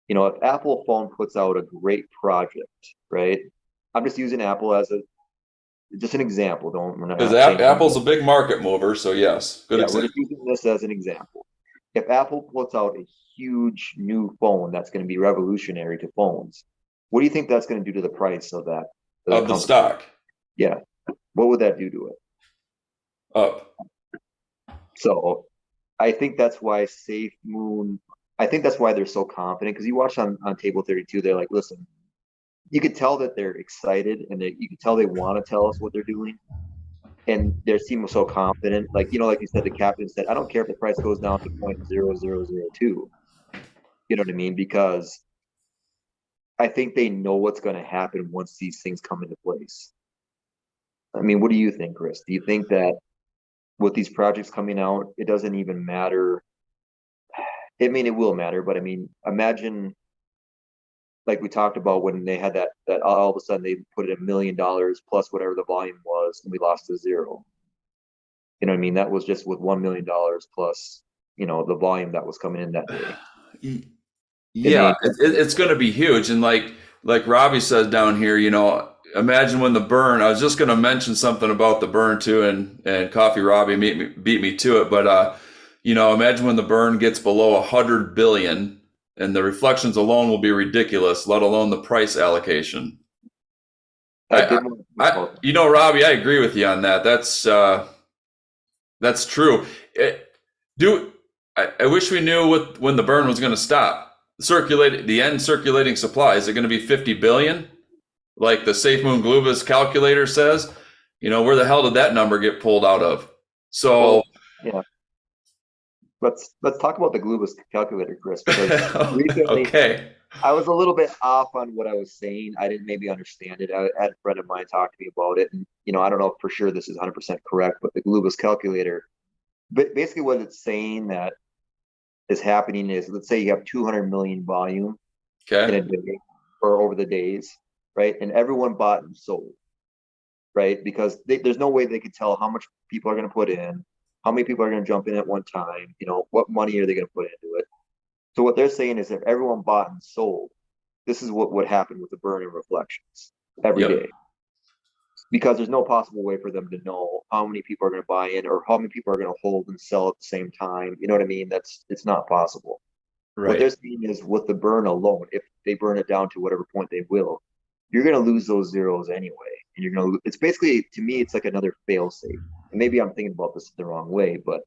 Speaker 2: if Apple phone puts out a great project, right? I'm just using Apple as a just an example. Don't we're
Speaker 1: Because
Speaker 2: not saying
Speaker 1: Apple's a big market mover, so yes, good
Speaker 2: yeah, we're just
Speaker 1: example.
Speaker 2: using this as an example. If Apple puts out a huge new phone that's going to be revolutionary to phones, what do you think that's going to do to the price of that
Speaker 1: Of the
Speaker 2: company?
Speaker 1: stock
Speaker 2: Yeah, what would that do to it?
Speaker 1: up.
Speaker 2: So I think that's why Safemoon. I think that's why they're so confident because you watch on Table 32, they're like, listen, you could tell that they're excited and you could tell they want to tell us what they're doing. And their team was so confident. Like you said, the captain said, I don't care if the price goes down to 0.0002. You know what I mean? Because I think they know what's going to happen once these things come into place. I mean, what do you think, Chris? Do you think that with these projects coming out, it doesn't even matter? I mean, it will matter, but I mean, imagine like we talked about when they had that all of a sudden they put in $1 million plus whatever the volume was, and we lost to zero. You know what I mean? That was just with $1 million plus, the volume that was coming in that day. It
Speaker 1: Yeah,
Speaker 2: made
Speaker 1: it's going to be huge, and like Robbie says down here, imagine when the burn. I was just going to mention something about the burn too, and Coffee Robbie beat me to it, but imagine when the burn gets below 100 billion, and the reflections alone will be ridiculous, let alone the price allocation.
Speaker 2: I
Speaker 1: I,
Speaker 2: did want to talk
Speaker 1: I
Speaker 2: about that.
Speaker 1: Robbie, I agree with you on that. That's true. Do I wish we knew when the burn was going to stop. The end circulating supply, is it going to be 50 billion like the Safemoon Gluvis calculator says? Where the hell did that number get pulled out of? So
Speaker 2: Well, yeah, let's talk about the Glubus calculator, Chris, because recently
Speaker 1: okay.
Speaker 2: I was a little bit off on what I was saying. I didn't maybe understand it. I had a friend of mine talk to me about it, and I don't know if for sure this is 100% correct, but the Glubus calculator, but basically what it's saying that is happening is, let's say you have 200 million volume in a
Speaker 1: Okay.
Speaker 2: day or over the days, right? And everyone bought and sold, right? Because there's no way they could tell how much people are going to put in, how many people are going to jump in at one time, what money are they going to put into it. So what they're saying is if everyone bought and sold, this is what would happen with the burn and reflections every
Speaker 1: Yep.
Speaker 2: day. Because there's no possible way for them to know how many people are going to buy in or how many people are going to hold and sell at the same time. You know what I mean? It's not possible. What they're
Speaker 1: Right.
Speaker 2: saying is with the burn alone, if they burn it down to whatever point they will, you're going to lose those zeros anyway. And you're going to, it's basically, to me, it's like another fail safe. And maybe I'm thinking about this the wrong way, but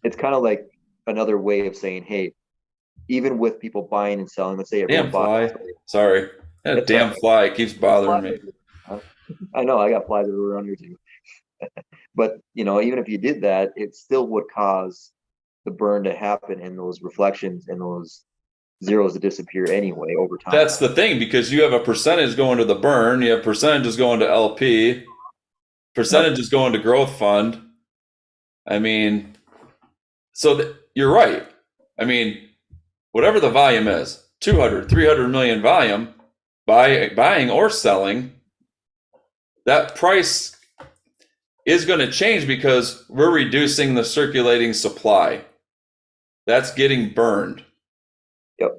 Speaker 2: it's kind of like another way of saying, hey, even with people buying and selling, let's say everyone
Speaker 1: Damn
Speaker 2: bought.
Speaker 1: fly. Sorry. That
Speaker 2: It's all
Speaker 1: damn
Speaker 2: right.
Speaker 1: fly keeps
Speaker 2: There's
Speaker 1: bothering
Speaker 2: flies
Speaker 1: me.
Speaker 2: everywhere. I know I got flies everywhere on here too. But even if you did that, it still would cause the burn to happen and those reflections and those zeros to disappear anyway over time.
Speaker 1: That's the thing because you have a percentage going to the burn, you have percentages going to LP,
Speaker 2: Yep.
Speaker 1: percentages going to growth fund. I mean, so you're right. I mean, whatever the volume is, 200, 300 million volume, buying or selling, that price is going to change because we're reducing the circulating supply. That's getting burned.
Speaker 2: Yep.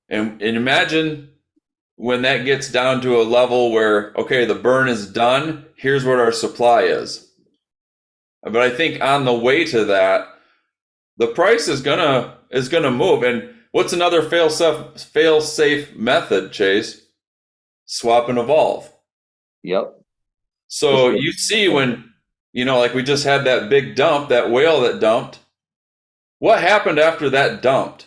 Speaker 1: And imagine when that gets down to a level where, okay, the burn is done, here's what our supply is. But I think on the way to that, the price is gonna move. And what's another fail safe method, Chase? Swap and evolve.
Speaker 2: Yep. Just
Speaker 1: So
Speaker 2: like,
Speaker 1: you see when, like we just had that big dump, that whale that dumped. What happened after that dumped?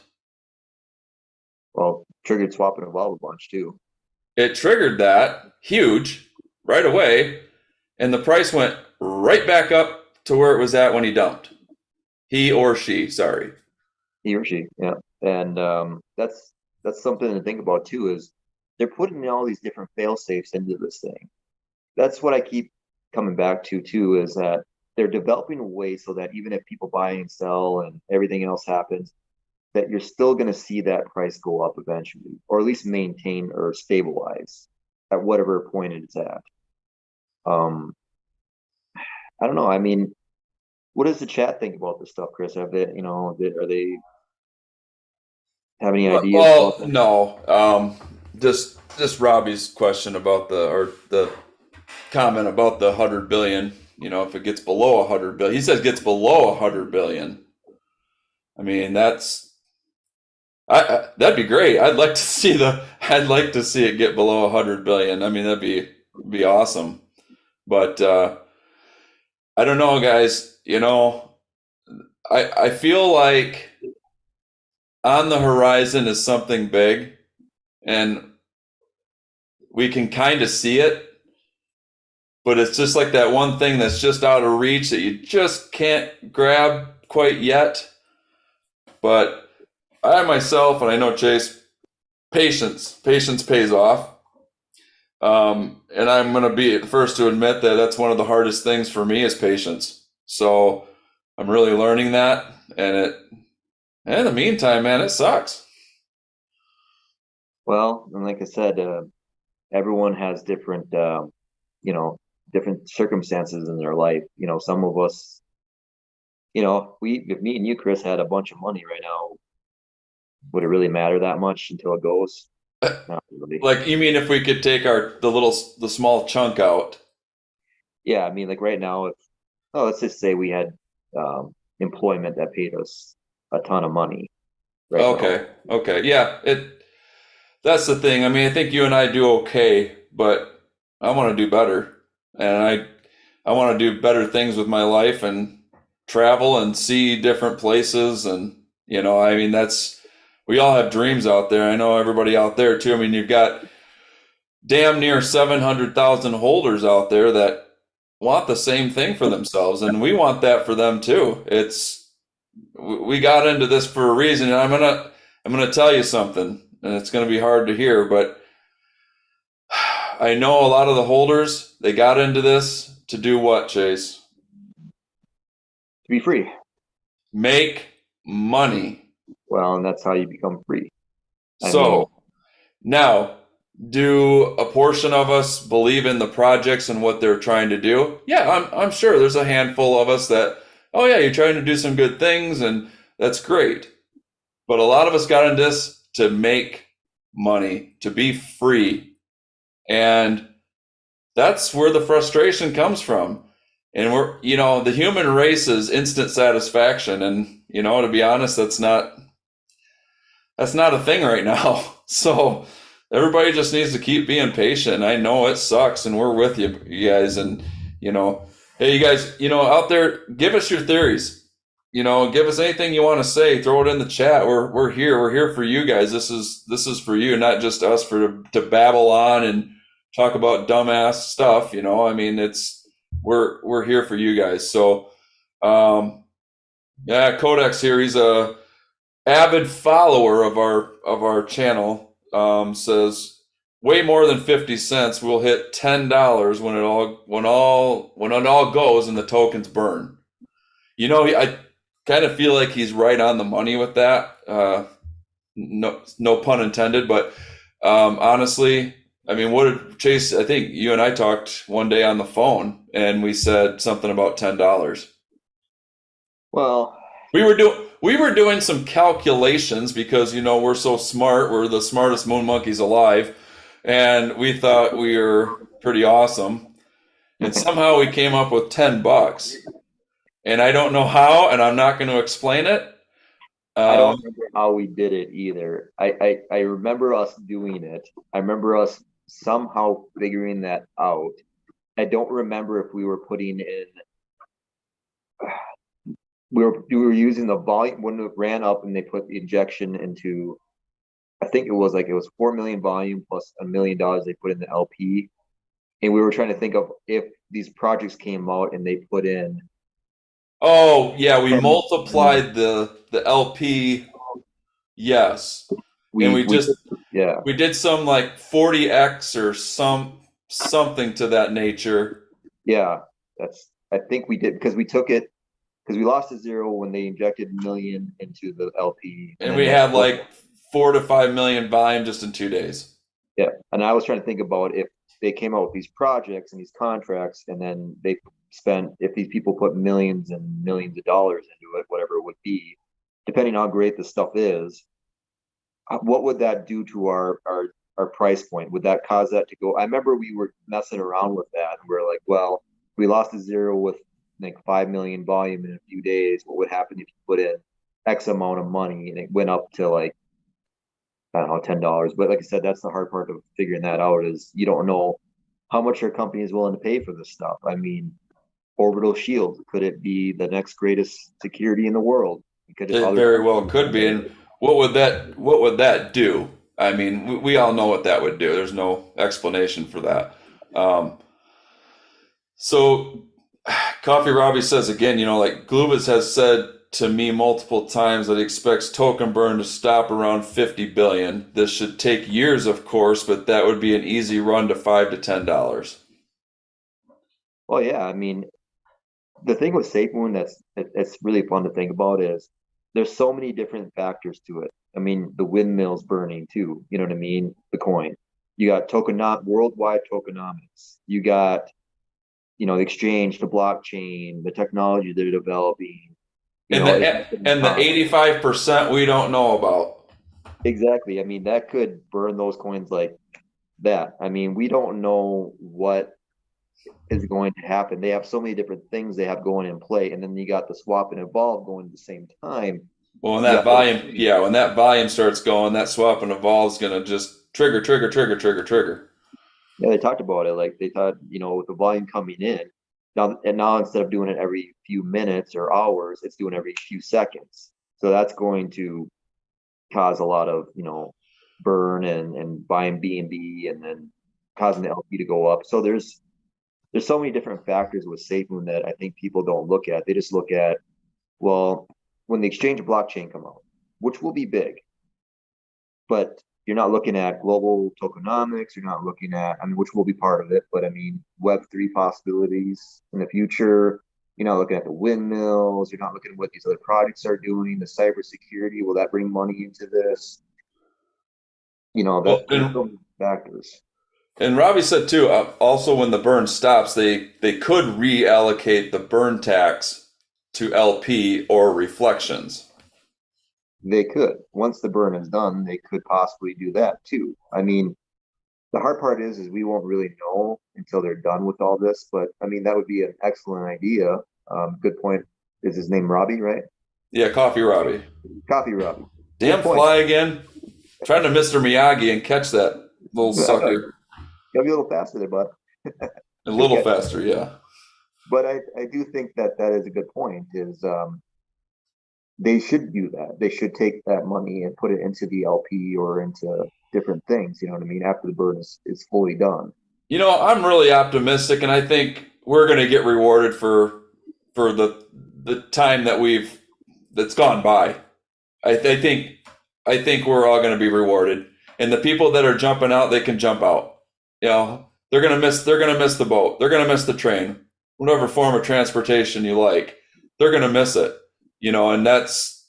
Speaker 2: well, triggered swap and evolve a bunch too.
Speaker 1: It triggered that huge right away, and the price went right back up to where it was at when he dumped. He or she, sorry.
Speaker 2: He or she, yeah. And that's something to think about too, is they're putting in all these different fail safes into this thing. That's what I keep coming back to too, is that they're developing a way so that even if people buy and sell and everything else happens, that you're still going to see that price go up eventually, or at least maintain or stabilize at whatever point it's at. Um, I don't know. I mean, what does the chat think about this stuff, Chris? Have they, are they have any ideas about
Speaker 1: Well,
Speaker 2: that?
Speaker 1: no. Just Robbie's question about the comment about the 100 billion. If it gets below 100 billion, he says gets below 100 billion. I mean, that'd be great. I'd like to see it get below 100 billion. I mean, that'd be awesome. But I don't know, guys. I feel like on the horizon is something big, and we can kind of see it, but it's just like that one thing that's just out of reach that you just can't grab quite yet. But I myself, and I know Chase, patience pays off. And I'm going to be the first to admit that that's one of the hardest things for me is patience. So I'm really learning that, and in the meantime, man, it sucks.
Speaker 2: Well, and like I said, everyone has different, you know, different circumstances in their life. Some of us, if me and you, Chris, had a bunch of money right now, would it really matter that much until it goes? Not really.
Speaker 1: Like, you mean if we could take the small chunk out?
Speaker 2: Yeah, I mean, like right now, let's just say we had employment that paid us a ton of money right now.
Speaker 1: Okay, okay, yeah. That's the thing. I mean, I think you and I do okay, but I want to do better, and I want to do better things with my life and travel and see different places, and I mean, we all have dreams out there. I know everybody out there too. I mean, you've got damn near 700,000 holders out there that want the same thing for themselves, and we want that for them too. We got into this for a reason, and I'm gonna tell you something, and it's gonna be hard to hear, but I know a lot of the holders, they got into this to do what, Chase?
Speaker 2: To be free.
Speaker 1: Make money.
Speaker 2: Well, and that's how you become free. I mean,
Speaker 1: So now, do a portion of us believe in the projects and what they're trying to do? Yeah, I'm sure there's a handful of us that, oh yeah, you're trying to do some good things and that's great. But a lot of us got into this to make money, to be free. And that's where the frustration comes from. And the human race is instant satisfaction. And, to be honest, that's not a thing right now. So everybody just needs to keep being patient. I know it sucks, and we're with you guys. And you know, hey, you guys, out there, give us your theories. Give us anything you want to say. Throw it in the chat. We're here. We're here for you guys. This is for you, not just us for to babble on and talk about dumbass stuff. I mean, we're here for you guys. So, yeah, Codex here. He's a avid follower of our channel. Says way more than 50 cents. We'll hit $10 when it all goes and the tokens burn. I kind of feel like he's right on the money with that. No pun intended, but honestly, I mean, what did Chase? I think you and I talked one day on the phone, and we said something about $10.
Speaker 2: Well,
Speaker 1: We were doing some calculations because we're so smart. We're the smartest moon monkeys alive, and we thought we were pretty awesome. And somehow we came up with $10, and I don't know how, and I'm not going to explain it.
Speaker 2: I don't remember how we did it either. I remember us doing it. I remember us somehow figuring that out. I don't remember if we were putting in. We were using the volume when it ran up and they put the injection into. I think it was 4 million volume plus $1 million they put in the LP, and we were trying to think of if these projects came out and they put in.
Speaker 1: Oh yeah, we multiplied the LP. Yes, and we just
Speaker 2: Yeah.
Speaker 1: we did some like 40x or something to that nature.
Speaker 2: Yeah, I think we did because we took it because we lost to zero when they injected a million into the LP,
Speaker 1: And we had like 4 to 5 million volume just in 2 days.
Speaker 2: yeah. And I was trying to think about if they came out with these projects and these contracts, and then they spent if these people put millions and millions of dollars into it, whatever it would be, depending on how great the stuff is, what would that do to our price point? Would that cause that to go? I remember we were messing around with that, and we are like, well, we lost to zero with like 5 million volume in a few days. What would happen if you put in X amount of money and it went up to like, I don't know, $10? But like I said, that's the hard part of figuring that out is you don't know how much your company is willing to pay for this stuff. I mean, orbital shield, could it be the next greatest security in the world?
Speaker 1: It very well could be. And what would that do? I mean, we all know what that would do. There's no explanation for that. So Coffee Robbie says again, like Glubitz has said to me multiple times that he expects token burn to stop around 50 billion. This should take years, of course, but that would be an easy run to $5 to $10.
Speaker 2: Well, yeah, I mean, the thing with Safemoon that's really fun to think about is there's so many different factors to it. I mean, the windmill's burning too. You know what I mean? The coin. You got worldwide tokenomics. You got the exchange, the blockchain, the technology they're developing.
Speaker 1: And the 85% we don't know about.
Speaker 2: Exactly. I mean, that could burn those coins like that. I mean, we don't know what is going to happen. They have so many different things they have going in play, and then you got the swap and evolve going at the same time.
Speaker 1: Well, when that volume starts going, that swap and evolve is going to just trigger.
Speaker 2: Yeah, they talked about it. Like they thought, with the volume coming in now instead of doing it every few minutes or hours, it's doing every few seconds. So that's going to cause a lot of burn and buying BNB and then causing the LP to go up. So there's so many different factors with Safemoon that I think people don't look at. They just look at, well, when the exchange blockchain come out, which will be big, but you're not looking at global tokenomics. You're not looking at, which will be part of it, but I mean, Web3 possibilities in the future. You're not looking at the windmills. You're not looking at what these other projects are doing, the cybersecurity. Will that bring money into this? That factors.
Speaker 1: And Robbie said too, also when the burn stops, they could reallocate the burn tax to LP or reflections.
Speaker 2: They could. Once the burn is done, they could possibly do that too. I mean, the hard part is we won't really know until they're done with all this. But I mean, that would be an excellent idea. Good point. Is his name Robbie, right?
Speaker 1: Yeah, Coffee Robbie.
Speaker 2: Coffee Robbie.
Speaker 1: Damn fly again. Trying to Mr. Miyagi and catch that little
Speaker 2: I know,
Speaker 1: sucker
Speaker 2: gotta be a little faster there, bud.
Speaker 1: a
Speaker 2: You'll
Speaker 1: little
Speaker 2: catch it.
Speaker 1: faster. Yeah.
Speaker 2: But I do think that that is a good point. Is they should do that. They should take that money and put it into the LP or into different things. You know what I mean? After the burn is fully done.
Speaker 1: I'm really optimistic, and I think we're going to get rewarded for the time that's gone by. I think I think we're all going to be rewarded, and the people that are jumping out, they can jump out. They're going to miss the boat. They're going to miss the train, whatever form of transportation you like. They're going to miss it. And that's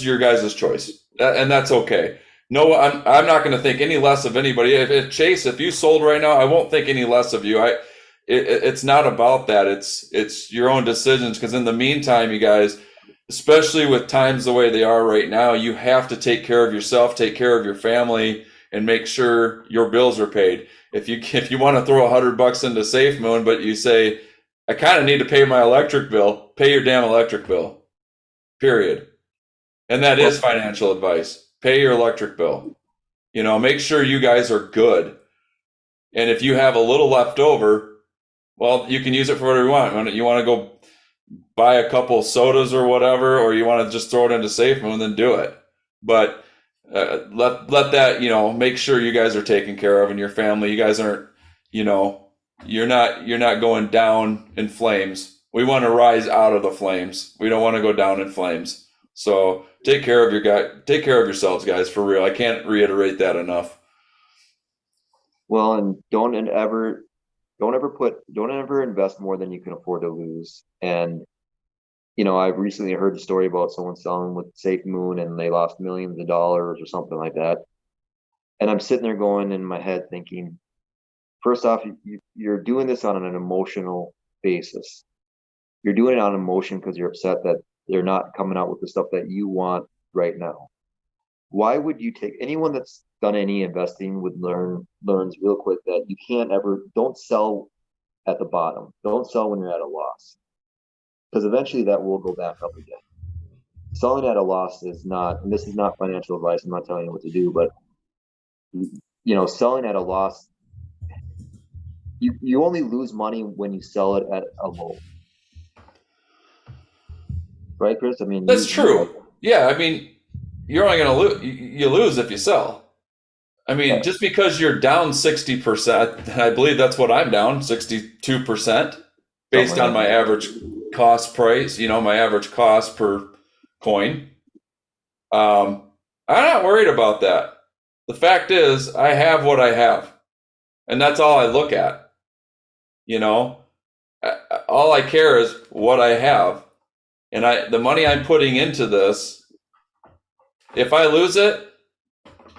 Speaker 1: your guys' choice, and that's okay. No, I'm not going to think any less of anybody. If Chase, if you sold right now, I won't think any less of you. It's not about that. It's your own decisions. Because in the meantime, you guys, especially with times the way they are right now, you have to take care of yourself, take care of your family, and make sure your bills are paid. If you want to throw $100 into Safemoon, but you say, I kind of need to pay my electric bill, pay your damn electric bill. Period. And that
Speaker 2: Well,
Speaker 1: is financial advice. Pay your electric bill. Make sure you guys are good. And if you have a little left over, well, you can use it for whatever you want. You want to go buy a couple sodas or whatever, or you want to just throw it into Safemoon, then do it. But let that, make sure you guys are taken care of and your family. You guys aren't, you know, you're not going down in flames. We want to rise out of the flames. We don't want to go down in flames. So take care of take care of yourselves, guys, for real. I can't reiterate that enough.
Speaker 2: well, and don't ever invest more than you can afford to lose. And I've recently heard the story about someone selling with Safemoon and they lost millions of dollars or something like that. And I'm sitting there going in my head thinking, first off, you're doing this on an emotional basis. You're doing it on emotion because you're upset that they're not coming out with the stuff that you want right now. Why would you take anyone that's done any investing would learns real quick that you can't ever don't sell at the bottom. Don't sell when you're at a loss. Because eventually that will go back up again. Selling at a loss is not, and this is not financial advice, I'm not telling you what to do, but selling at a loss, you only lose money when you sell it at a low. Right, Chris? I mean,
Speaker 1: That's
Speaker 2: you know,
Speaker 1: true. Yeah, I mean, you're only going to lose. You lose if you sell. I mean,
Speaker 2: yeah,
Speaker 1: just because you're down 60%, I believe that's what I'm down, 62%,
Speaker 2: something
Speaker 1: based
Speaker 2: like
Speaker 1: on my
Speaker 2: that.
Speaker 1: average cost price, my average cost per coin. I'm not worried about that. The fact is, I have what I have, and that's all I look at. You know, all I care is what I have, and the money I'm putting into this. If I lose it,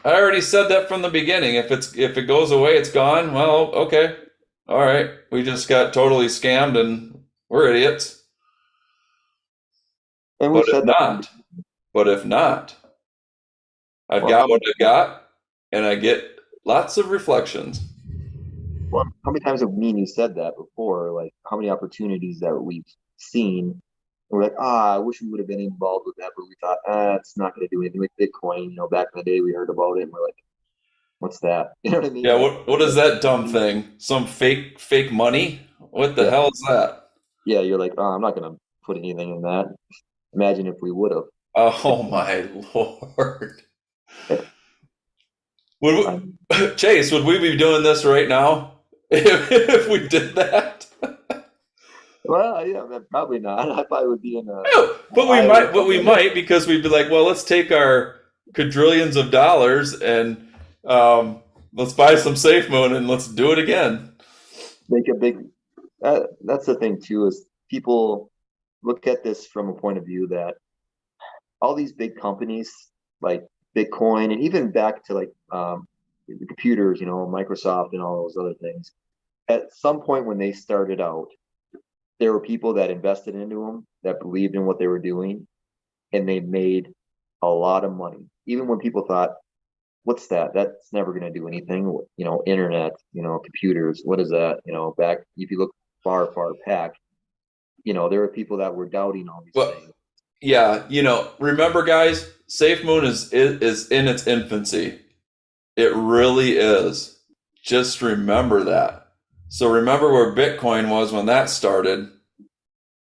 Speaker 1: I already said that from the beginning. If it goes away, it's gone. Well, okay, all right. We just got totally scammed, and we're idiots.
Speaker 2: And we've
Speaker 1: But if
Speaker 2: said that from
Speaker 1: not, but if not, I've
Speaker 2: well,
Speaker 1: got what I got, and I get lots of reflections.
Speaker 2: how many times have me and you said that before? Like how many opportunities that we've seen, and we're like, I wish we would have been involved with that, but we thought, it's not going to do anything with Bitcoin. Back in the day, we heard about it, and we're like, what's that? You know what I mean?
Speaker 1: Yeah,
Speaker 2: Like,
Speaker 1: what is that dumb thing? Some fake money? What the
Speaker 2: yeah,
Speaker 1: hell is that?
Speaker 2: yeah. You're like, I'm not going to put anything in that. Imagine if we would have.
Speaker 1: Oh my lord!
Speaker 2: I,
Speaker 1: Chase, would we be doing this right now if we did that?
Speaker 2: well, yeah, probably not. I probably would be in
Speaker 1: No,
Speaker 2: Iowa
Speaker 1: but we
Speaker 2: somewhere.
Speaker 1: might because we'd be like, well, let's take our quadrillions of dollars and let's buy some Safe Moon and let's do it again.
Speaker 2: Make a big. That's the thing too is people look at this from a point of view that all these big companies like Bitcoin and even back to like the computers, Microsoft and all those other things. At some point when they started out, there were people that invested into them that believed in what they were doing, and they made a lot of money. Even when people thought, "What's that? That's never going to do anything." Internet, computers. What is that? Back if you look far back, there were people that were doubting all these
Speaker 1: Well,
Speaker 2: things.
Speaker 1: yeah, remember, guys, Safemoon is in its infancy. It really is. Just remember that. So remember where Bitcoin was when that started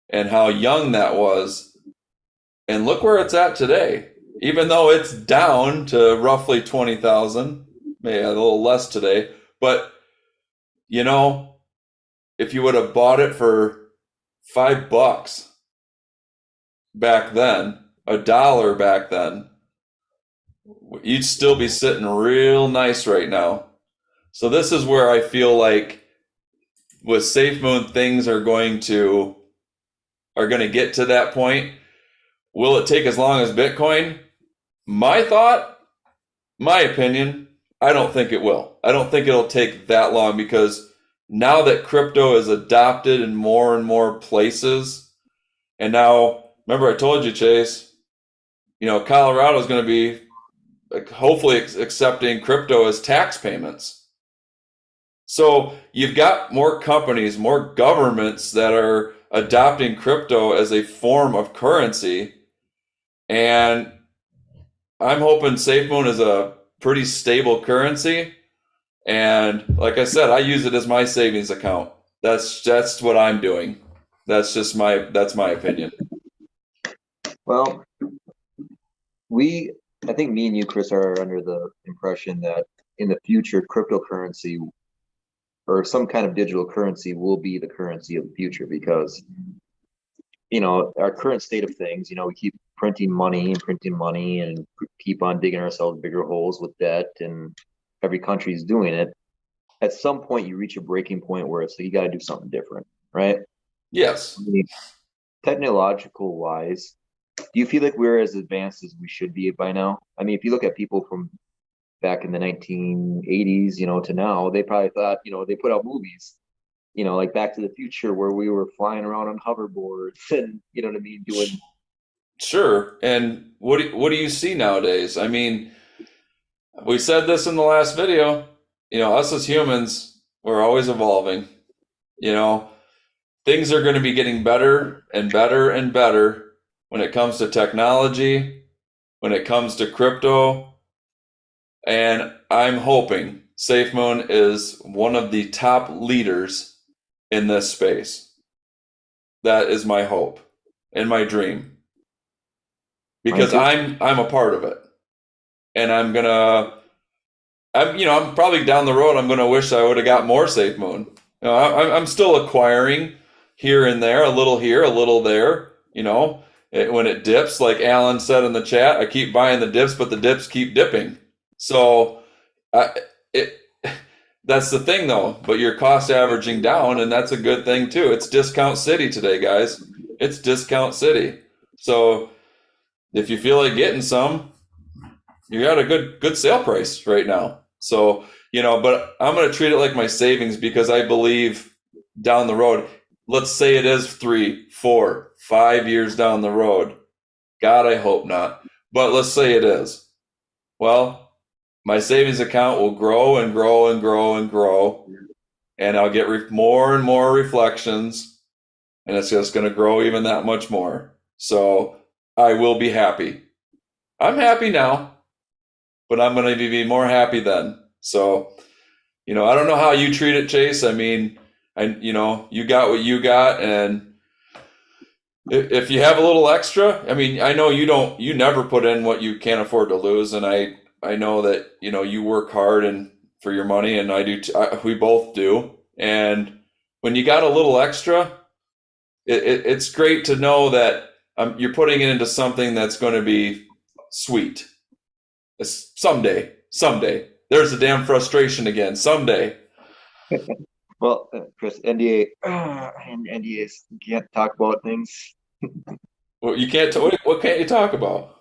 Speaker 1: and how young that was. And look where it's at today. Even though it's down to roughly 20,000, maybe a little less today, but you know, if you would have bought it for $5 back then, $1 back then, you'd still be sitting real nice right now. So this is where I feel like with SafeMoon things are going to get to that point. Will it take as long as Bitcoin? My thought, my opinion, I don't think it will. I don't think it'll take that long because now that crypto is adopted in more and more places, and now remember I told you, Chase, Colorado is going to be hopefully accepting crypto as tax payments. So you've got more companies, more governments that are adopting crypto as a form of currency. And I'm hoping SafeMoon is a pretty stable currency. And like I said, I use it as my savings account. That's what I'm doing. That's my opinion.
Speaker 2: Well, I think me and you, Chris, are under the impression that in the future, cryptocurrency or some kind of digital currency will be the currency of the future because, our current state of things, we keep printing money and keep on digging ourselves bigger holes with debt, and every country is doing it. At some point, you reach a breaking point where it's like you got to do something different, right?
Speaker 1: Yes.
Speaker 2: I mean, technological wise, do you feel like we're as advanced as we should be by now? I mean, if you look at people from back in the 1980s, to now, they probably thought, they put out movies, like Back to the Future, where we were flying around on hoverboards and, you know what I mean, doing.
Speaker 1: Sure. And what do you see nowadays? I mean, we said this in the last video. Us as humans, we're always evolving. You know, things are going to be getting better and better and better when it comes to technology, when it comes to crypto, and I'm hoping SafeMoon is one of the top leaders in this space. That is my hope and my dream because I'm a part of it, and I'm probably down the road. I'm gonna wish I would have got more SafeMoon. I'm still acquiring here and there, a little here, a little there. When it dips, like Alan said in the chat, I keep buying the dips, but the dips keep dipping. So, I, it that's the thing though. But your cost averaging down, and that's a good thing too. It's discount city today, guys. It's discount city. So if you feel like getting some, you got a good sale price right now. So, but I'm going to treat it like my savings because I believe down the road, let's say it is 3, 4, 5 years down the road. God, I hope not. But let's say it is. Well, my savings account will grow and grow and grow and grow. And I'll get more and more reflections. And it's just going to grow even that much more. So I will be happy. I'm happy now, but I'm going to be more happy then. So, I don't know how you treat it, Chase. I mean, you got what you got, and if you have a little extra, I mean, I know you never put in what you can't afford to lose, and I know that you work hard and for your money, and I do. We both do, and when you got a little extra, it's great to know that you're putting it into something that's going to be sweet. Someday. There's a damn frustration again. Someday.
Speaker 2: Well, Chris, and NDAs, you can't talk about things.
Speaker 1: Well, you can't. What can't you talk about?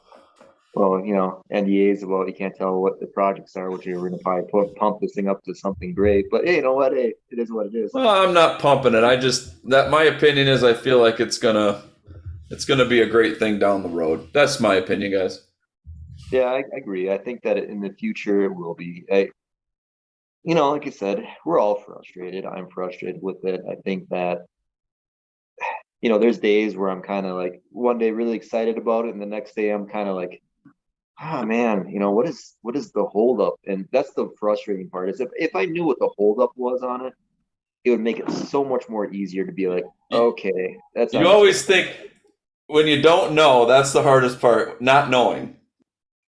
Speaker 2: Well, NDAs about you can't tell what the projects are, which you're going to probably pump this thing up to something great. But hey, you know what? Hey, it is what it is.
Speaker 1: Well, I'm not pumping it. My opinion is I feel like it's gonna be a great thing down the road. That's my opinion, guys.
Speaker 2: Yeah, I agree. I think that in the future it will be. Like I said, we're all frustrated. I'm frustrated with it. I think that, there's days where I'm kind of like one day really excited about it, and the next day I'm kind of like, ah man, what is the holdup? And that's the frustrating part is if I knew what the holdup was on it, it would make it so much more easier to be like,
Speaker 1: You,
Speaker 2: okay, that's
Speaker 1: you always
Speaker 2: understandable.
Speaker 1: think when you don't know, that's the hardest part, not knowing.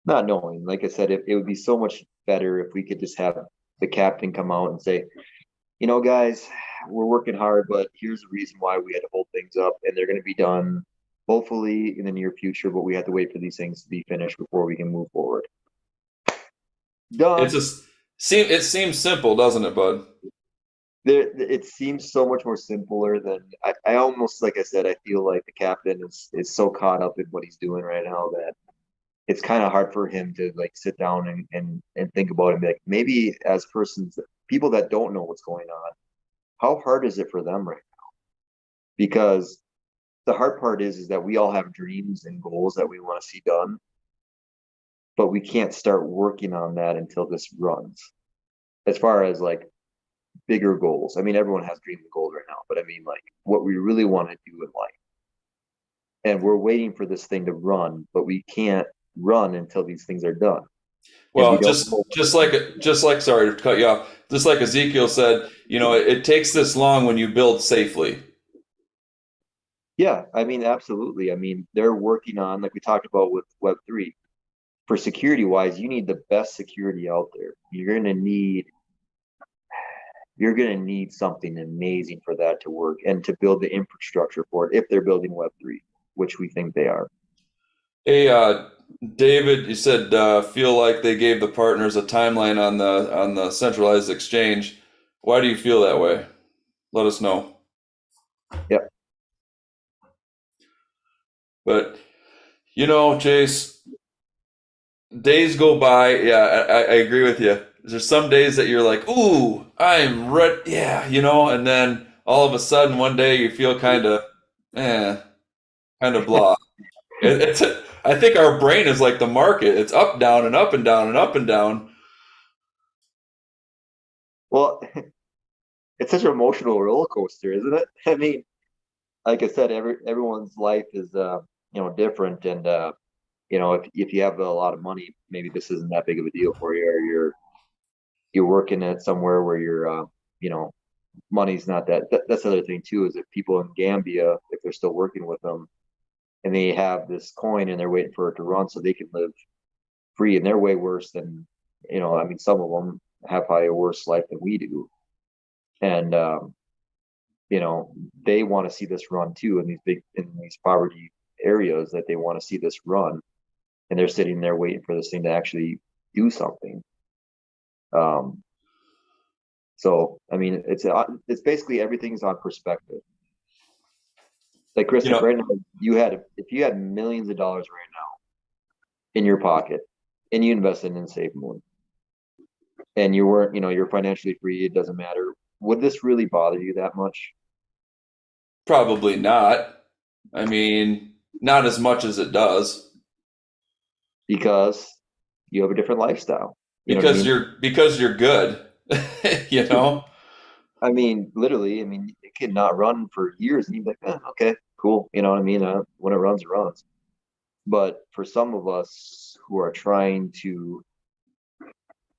Speaker 2: Not knowing, like I said, it would be so much better if we could just have the captain come out and say, guys, we're working hard, but here's the reason why we had to hold things up, and they're going to be done hopefully in the near future, but we have to wait for these things to be finished before we can move forward.
Speaker 1: It's
Speaker 2: Done.
Speaker 1: just it seems simple, doesn't it, bud?
Speaker 2: It seems so much more simpler than I almost, like I said, I feel like the captain is so caught up in what he's doing right now that it's kind of hard for him to like sit down and think about it and be like, maybe as persons, people that don't know what's going on, how hard is it for them right now? Because the hard part is that we all have dreams and goals that we want to see done, but we can't start working on that until this runs. As far as like bigger goals, I mean, everyone has dreams and goals right now, but I mean, like what we really want to do in life, and we're waiting for this thing to run, but we can't run until these things are done, and we
Speaker 1: Well,
Speaker 2: don't know.
Speaker 1: just like sorry to cut you off. Just like Ezekiel said, it takes this long when you build safely.
Speaker 2: Yeah, I mean, absolutely. I mean, they're working on, like we talked about with Web3, for security wise, you need the best security out there. You're going to need something amazing for that to work and to build the infrastructure for it if they're building Web3, which we think they are.
Speaker 1: Hey, David, you said feel like they gave the partners a timeline on the centralized exchange. Why do you feel that way? Let us know.
Speaker 2: Yeah.
Speaker 1: But Chase, days go by. Yeah, I agree with you. There's some days that you're like, "Ooh, I'm ready." Yeah, and then all of a sudden one day you feel eh, kind of blah. It's I think our brain is like the market. It's up, down, and up and down and up and down.
Speaker 2: Well, it's such an emotional roller coaster, isn't it? I mean, like I said, everyone's life is different, and if you have a lot of money, maybe this isn't that big of a deal for you, or you're working at somewhere where you know money's not that's the other thing too, is if people in Gambia, if they're still working with them and they have this coin and they're waiting for it to run so they can live free, and they're way worse than, I mean, some of them have probably a worse life than we do, and you know they want to see this run too in these poverty areas, that they want to see this run, and they're sitting there waiting for this thing to actually do something. um so I mean, it's basically everything's on perspective. Like Chris,
Speaker 1: You
Speaker 2: if
Speaker 1: know,
Speaker 2: right now if you had millions of dollars right now in your pocket and you invested in Safemoon, and you weren't, you're financially free, it doesn't matter. Would this really bother you that much?
Speaker 1: probably not. I mean, not as much as it does
Speaker 2: Because you have a different lifestyle. You know what I mean?
Speaker 1: because you're good. You know,
Speaker 2: I mean, literally, I mean, it could not run for years and you'd be like, okay, cool. You know what I mean? When it runs, it runs. But for some of us who are trying to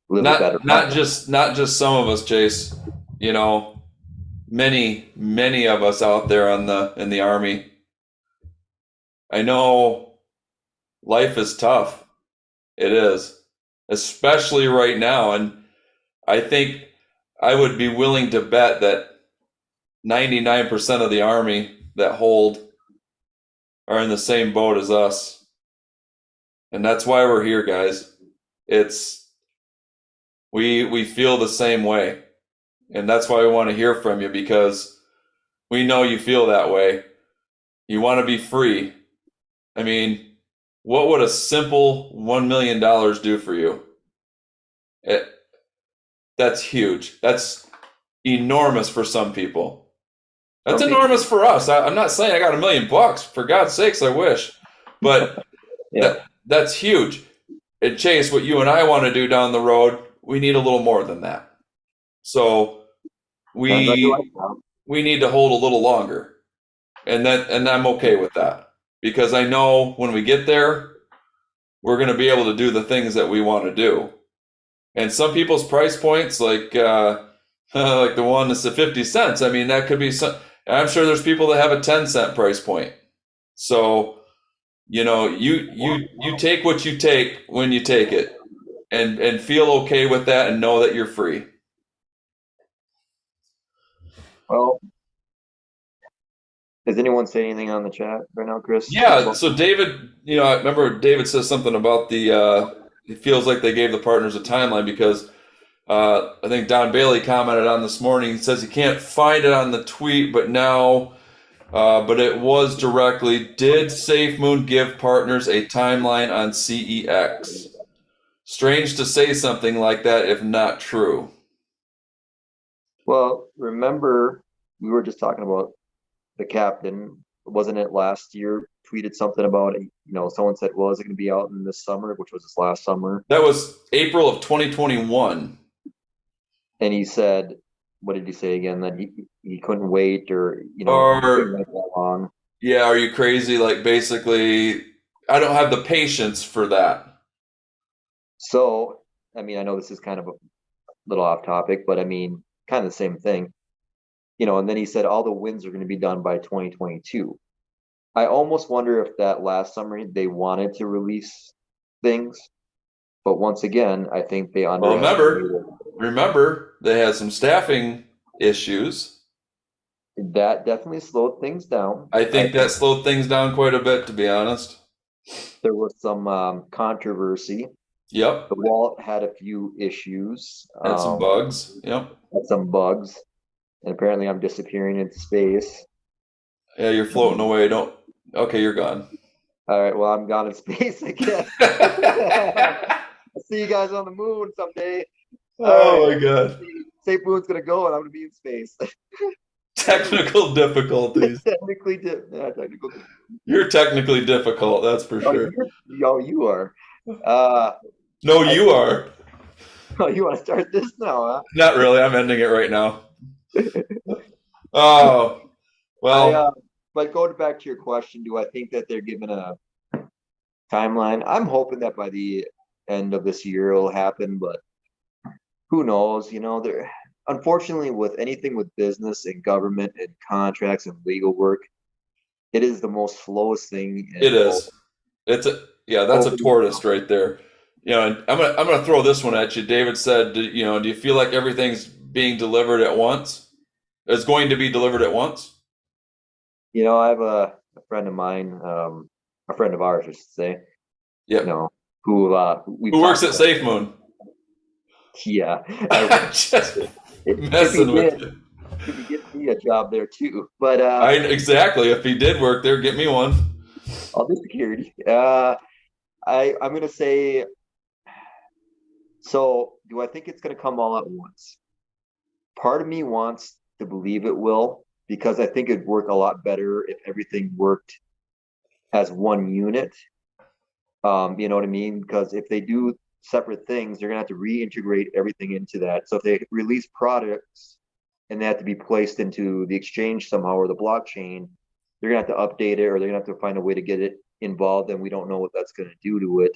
Speaker 2: live a better life,
Speaker 1: not just some of us, Chase. You know, many of us out there in the army. I know life is tough. It is, especially right now, and I think I would be willing to bet that 99% of the army that hold are in the same boat as us. And that's why we're here, guys. It's we feel the same way. And that's why we want to hear from you, because we know you feel that way. You want to be free. I mean, what would a simple $1 million do for you? It, that's huge. That's enormous for some people. That's
Speaker 2: some people,
Speaker 1: enormous for us. I'm not saying I got $1 million. For God's sakes, I wish. But
Speaker 2: yeah,
Speaker 1: that's huge. And Chase, what you and I want to do down the road, we need a little more than that. So
Speaker 2: depends on your
Speaker 1: we
Speaker 2: lifestyle.
Speaker 1: we need to hold a little longer, and I'm okay with that, because I know when we get there, we're going to be able to do the things that we want to do. And some people's price points, like like the one that's at 50 cents, I mean, that could be some. I'm sure there's people that have a 10-cent price point. So, you take what you take when you take it, and feel okay with that, and know that you're free.
Speaker 2: Well, does anyone say anything on the chat right now, Chris?
Speaker 1: Yeah. So David, I remember David says something about it feels like they gave the partners a timeline because I think Don Bailey commented on this morning. He says he can't find it on the tweet, but now, but it was directly. Did Safemoon give partners a timeline on CEX? Strange to say something like that if not true.
Speaker 2: Well, remember we were just talking about the captain. Wasn't it last year? Tweeted something about it. Someone said, "Well, is it going to be out in this summer?" Which was this last summer.
Speaker 1: That was April of 2021.
Speaker 2: And he said, "What did he say again? That he couldn't wait, or couldn't
Speaker 1: Or
Speaker 2: wait that long."
Speaker 1: yeah, are you crazy? Like basically, I don't have the patience for that.
Speaker 2: So, I mean, I know this is kind of a little off topic, but I mean, kind of the same thing. And then he said all the wins are going to be done by 2022. I almost wonder if that last summer they wanted to release things, but once again, I think they
Speaker 1: Well,
Speaker 2: underestimated.
Speaker 1: remember, they had some staffing issues.
Speaker 2: That definitely slowed things down.
Speaker 1: I
Speaker 2: I
Speaker 1: think that
Speaker 2: think
Speaker 1: slowed things down quite a bit, to be honest.
Speaker 2: there was some controversy.
Speaker 1: Yep,
Speaker 2: The wallet had a few issues,
Speaker 1: had some bugs. Yep.
Speaker 2: had some bugs, and apparently I'm disappearing into space.
Speaker 1: Yeah, you're floating away. Don't. Okay, you're gone.
Speaker 2: All right, well, I'm gone in space, I guess. I'll see you guys on the moon someday. All right,
Speaker 1: Oh my God.
Speaker 2: Safemoon's gonna go, and I'm gonna be in space.
Speaker 1: Technical difficulties.
Speaker 2: Technical.
Speaker 1: You're technically difficult, that's for
Speaker 2: Oh,
Speaker 1: sure.
Speaker 2: you are. Uh,
Speaker 1: No,
Speaker 2: I
Speaker 1: you are.
Speaker 2: oh, you want to start this now,
Speaker 1: Not really. I'm ending it right now.
Speaker 2: huh?
Speaker 1: Oh,
Speaker 2: I
Speaker 1: well,
Speaker 2: but going back to your question, do I think that they're given a timeline? I'm hoping that by the end of this year it'll happen, but who knows? There unfortunately with anything with business and government and contracts and legal work, it is the most slowest thing in
Speaker 1: it
Speaker 2: the whole.
Speaker 1: is. Yeah, that's a
Speaker 2: Hopefully,
Speaker 1: tortoise right there. And I'm gonna throw this one at you. David said, do you feel like everything's being delivered at once? It's going to be delivered at once?
Speaker 2: I have a friend of mine, a friend of ours, I should say, you
Speaker 1: Yep.
Speaker 2: know, who we've
Speaker 1: Who works
Speaker 2: talked
Speaker 1: at
Speaker 2: about.
Speaker 1: Safemoon?
Speaker 2: Yeah,
Speaker 1: Just
Speaker 2: if he
Speaker 1: messing with
Speaker 2: did,
Speaker 1: you.
Speaker 2: he could get me a job there too. But
Speaker 1: Exactly. If he did work there, get me one.
Speaker 2: I'll do security. I'm gonna say. So, do I think it's gonna come all at once? Part of me wants to believe it will because I think it'd work a lot better if everything worked as one unit. You know what I mean? Because if they do separate things, they're gonna have to reintegrate everything into that. So if they release products and they have to be placed into the exchange somehow or the blockchain, they're gonna have to update it or they're gonna have to find a way to get it involved, and we don't know what that's gonna do to it.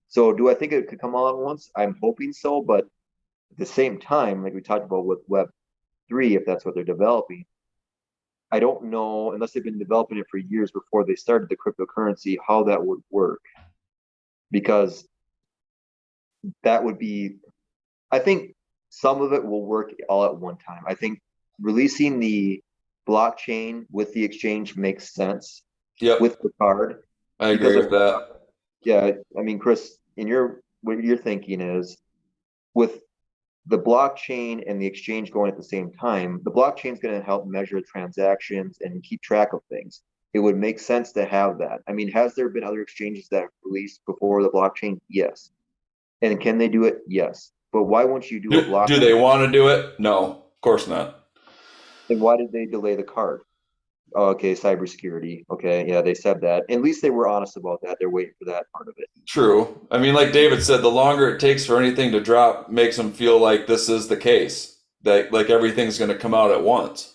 Speaker 2: So do I think it could come all at once? I'm hoping so, but at the same time, like we talked about with Web3, if that's what they're developing, I don't know unless they've been developing it for years before they started the cryptocurrency, how that would work. Because that would be, I think some of it will work all at one time. I think releasing the blockchain with the exchange makes sense
Speaker 1: Yep.
Speaker 2: with the card
Speaker 1: I
Speaker 2: because
Speaker 1: agree with that.
Speaker 2: yeah, I mean, Chris, in what you're thinking is with the blockchain and the exchange going at the same time, the blockchain is going to help measure transactions and keep track of things. It would make sense to have that. I mean, has there been other exchanges that have released before the blockchain? Yes. And can they do it? Yes. But why won't you do a
Speaker 1: Do they
Speaker 2: blockchain?
Speaker 1: want to do it? No, of course not.
Speaker 2: And why did they delay the card? Oh, okay, cybersecurity. Okay, yeah, they said that. At least they were honest about that. They're waiting for that part of it.
Speaker 1: True. I mean, like David said, the longer it takes for anything to drop makes them feel like this is the case, that like everything's going to come out at once.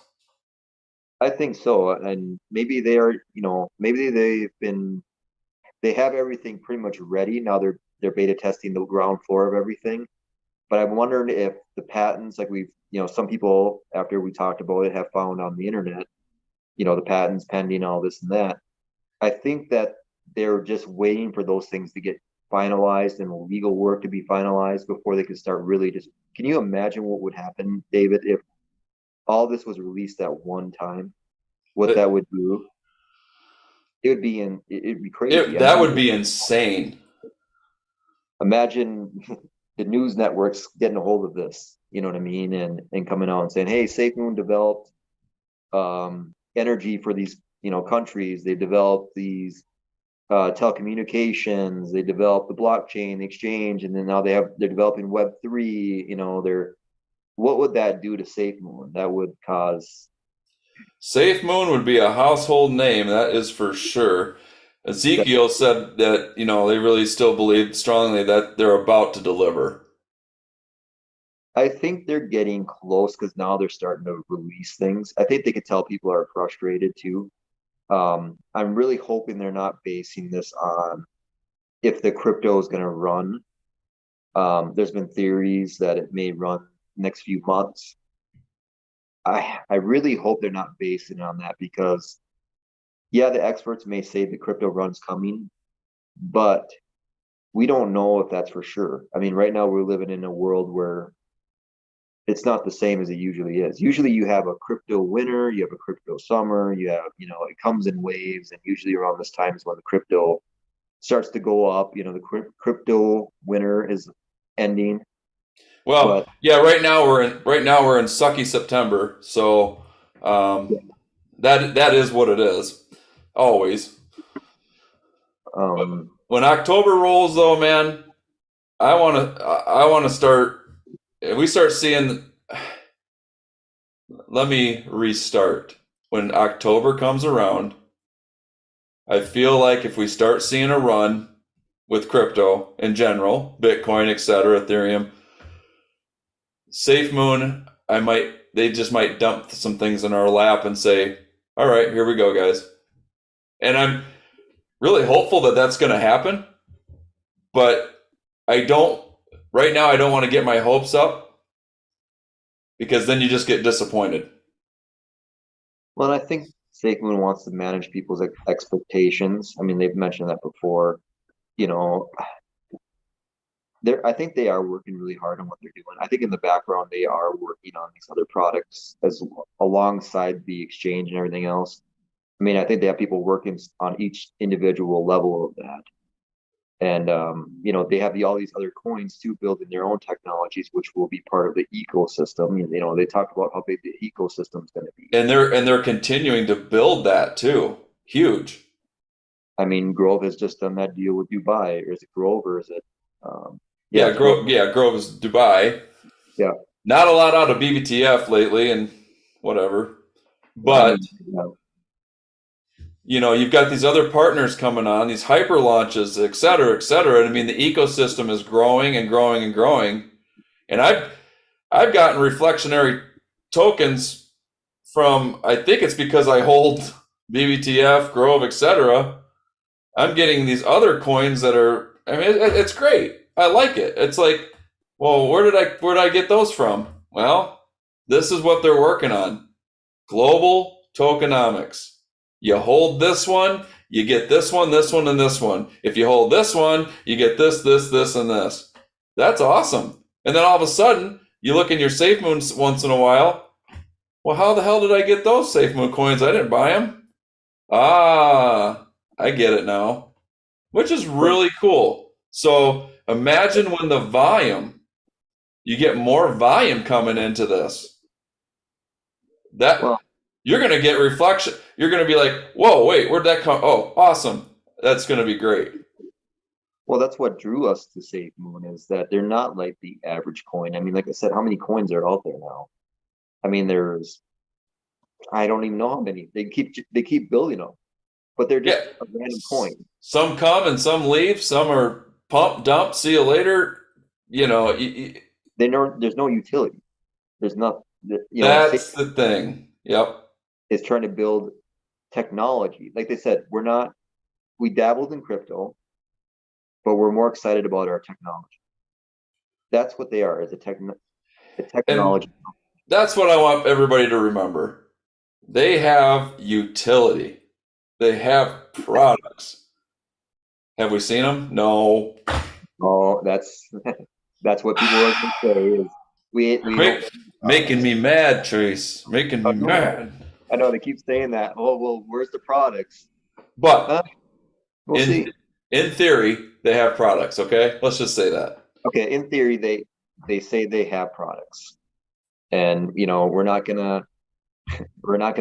Speaker 2: I think so. And maybe they are, maybe they've been they have everything pretty much ready. Now they're beta testing the ground floor of everything. But I'm wondering if the patents, like we've, some people after we talked about it have found on the internet, the patents pending, all this and that. I think that they're just waiting for those things to get finalized and legal work to be finalized before they could start really just. Can you imagine what would happen, David, if all this was released at one time? What
Speaker 1: It,
Speaker 2: that would do? It'd be crazy. I
Speaker 1: that
Speaker 2: mean,
Speaker 1: would be insane.
Speaker 2: imagine the news networks getting a hold of this, you know what I mean, and coming out and saying, "Hey, Safemoon developed energy for these, countries. They developed these telecommunications. They developed the blockchain, the exchange, and then now they're developing Web3. What would that do to Safemoon? That would cause.
Speaker 1: Safemoon would be a household name, that is for sure. Ezekiel said that, they really still believe strongly that they're about to deliver.
Speaker 2: I think they're getting close because now they're starting to release things. I think they could tell people are frustrated too. I'm really hoping they're not basing this on if the crypto is going to run. There's been theories that it may run next few months. I really hope they're not basing it on that because, yeah, the experts may say the crypto run's coming, but we don't know if that's for sure. I mean, right now we're living in a world where it's not the same as it usually is. Usually you have a crypto winter, you have a crypto summer, it comes in waves, and usually around this time is when the crypto starts to go up. The crypto winter is ending,
Speaker 1: Well,
Speaker 2: but
Speaker 1: yeah, right now we're in sucky September, so that is what it is. Always. But
Speaker 2: um,
Speaker 1: when October rolls though, man, I want to start if we start seeing let me restart. When October comes around, I feel like if we start seeing a run with crypto in general, Bitcoin, etc., Ethereum, SafeMoon, they just might dump some things in our lap and say, "All right, here we go, guys." And I'm really hopeful that that's going to happen, but I don't right now I don't want to get my hopes up because then you just get disappointed.
Speaker 2: well, I think Safemoon wants to manage people's expectations. I mean, they've mentioned that before. You know, I think they are working really hard on what they're doing. I think in the background they are working on these other products as alongside the exchange and everything else. I mean, I think they have people working on each individual level of that. And they have all these other coins too, building their own technologies, which will be part of the ecosystem. They talk about how big the ecosystem is going to be.
Speaker 1: And they're continuing to build that too. Huge.
Speaker 2: I mean, Grove has just done that deal with Dubai, or is it Grove, or is it? Yeah, it's Grove.
Speaker 1: Yeah, Grove is Dubai.
Speaker 2: Yeah,
Speaker 1: Not a lot out of BBTF lately and whatever.
Speaker 2: I
Speaker 1: But
Speaker 2: mean, yeah.
Speaker 1: you've got these other partners coming on, these hyper launches, et cetera, et cetera. And I mean, the ecosystem is growing and growing and growing. And I've gotten reflectionary tokens from, I think it's because I hold BBTF, Grove, et cetera. I'm getting these other coins that are, I mean, it's great. I like it. It's like, well, where did I get those from? Well, this is what they're working on. Global tokenomics. You hold this one, you get this one, and this one. If you hold this one, you get this, and this. That's awesome. And then all of a sudden, you look in your SafeMoon once in a while. Well, how the hell did I get those SafeMoon coins? I didn't buy them. Ah, I get it now, which is really cool. So imagine when you get more volume coming into this. That
Speaker 2: Well,
Speaker 1: you're going to get reflection. You're going to be like, whoa, wait, where'd that come? Oh, awesome. That's going to be great.
Speaker 2: well, that's what drew us to SafeMoon is that they're not like the average coin. I mean, like I said, how many coins are out there now? I mean, I don't even know how many. They keep building them, but they're
Speaker 1: Yeah.
Speaker 2: just a random coin.
Speaker 1: Some come and some leave. Some are pump, dump, see you later. You know,
Speaker 2: There's no utility. There's not.
Speaker 1: that's the thing. Yep.
Speaker 2: Is trying to build technology. Like they said, we're not. we dabbled in crypto, but we're more excited about our technology. That's what they are, is a
Speaker 1: And
Speaker 2: technology.
Speaker 1: that's what I want everybody to remember. They have utility. They have products. Have we seen them? No.
Speaker 2: Oh, that's that's what people are going to say is we don't
Speaker 1: Make, making me mad, Trace. Making
Speaker 2: I
Speaker 1: me
Speaker 2: know,
Speaker 1: mad.
Speaker 2: I know they keep saying that. Oh, well, where's the products?
Speaker 1: But
Speaker 2: We'll
Speaker 1: in
Speaker 2: see.
Speaker 1: in theory, they have products. Okay, let's just say that.
Speaker 2: Okay, in theory, they say they have products, and we're not gonna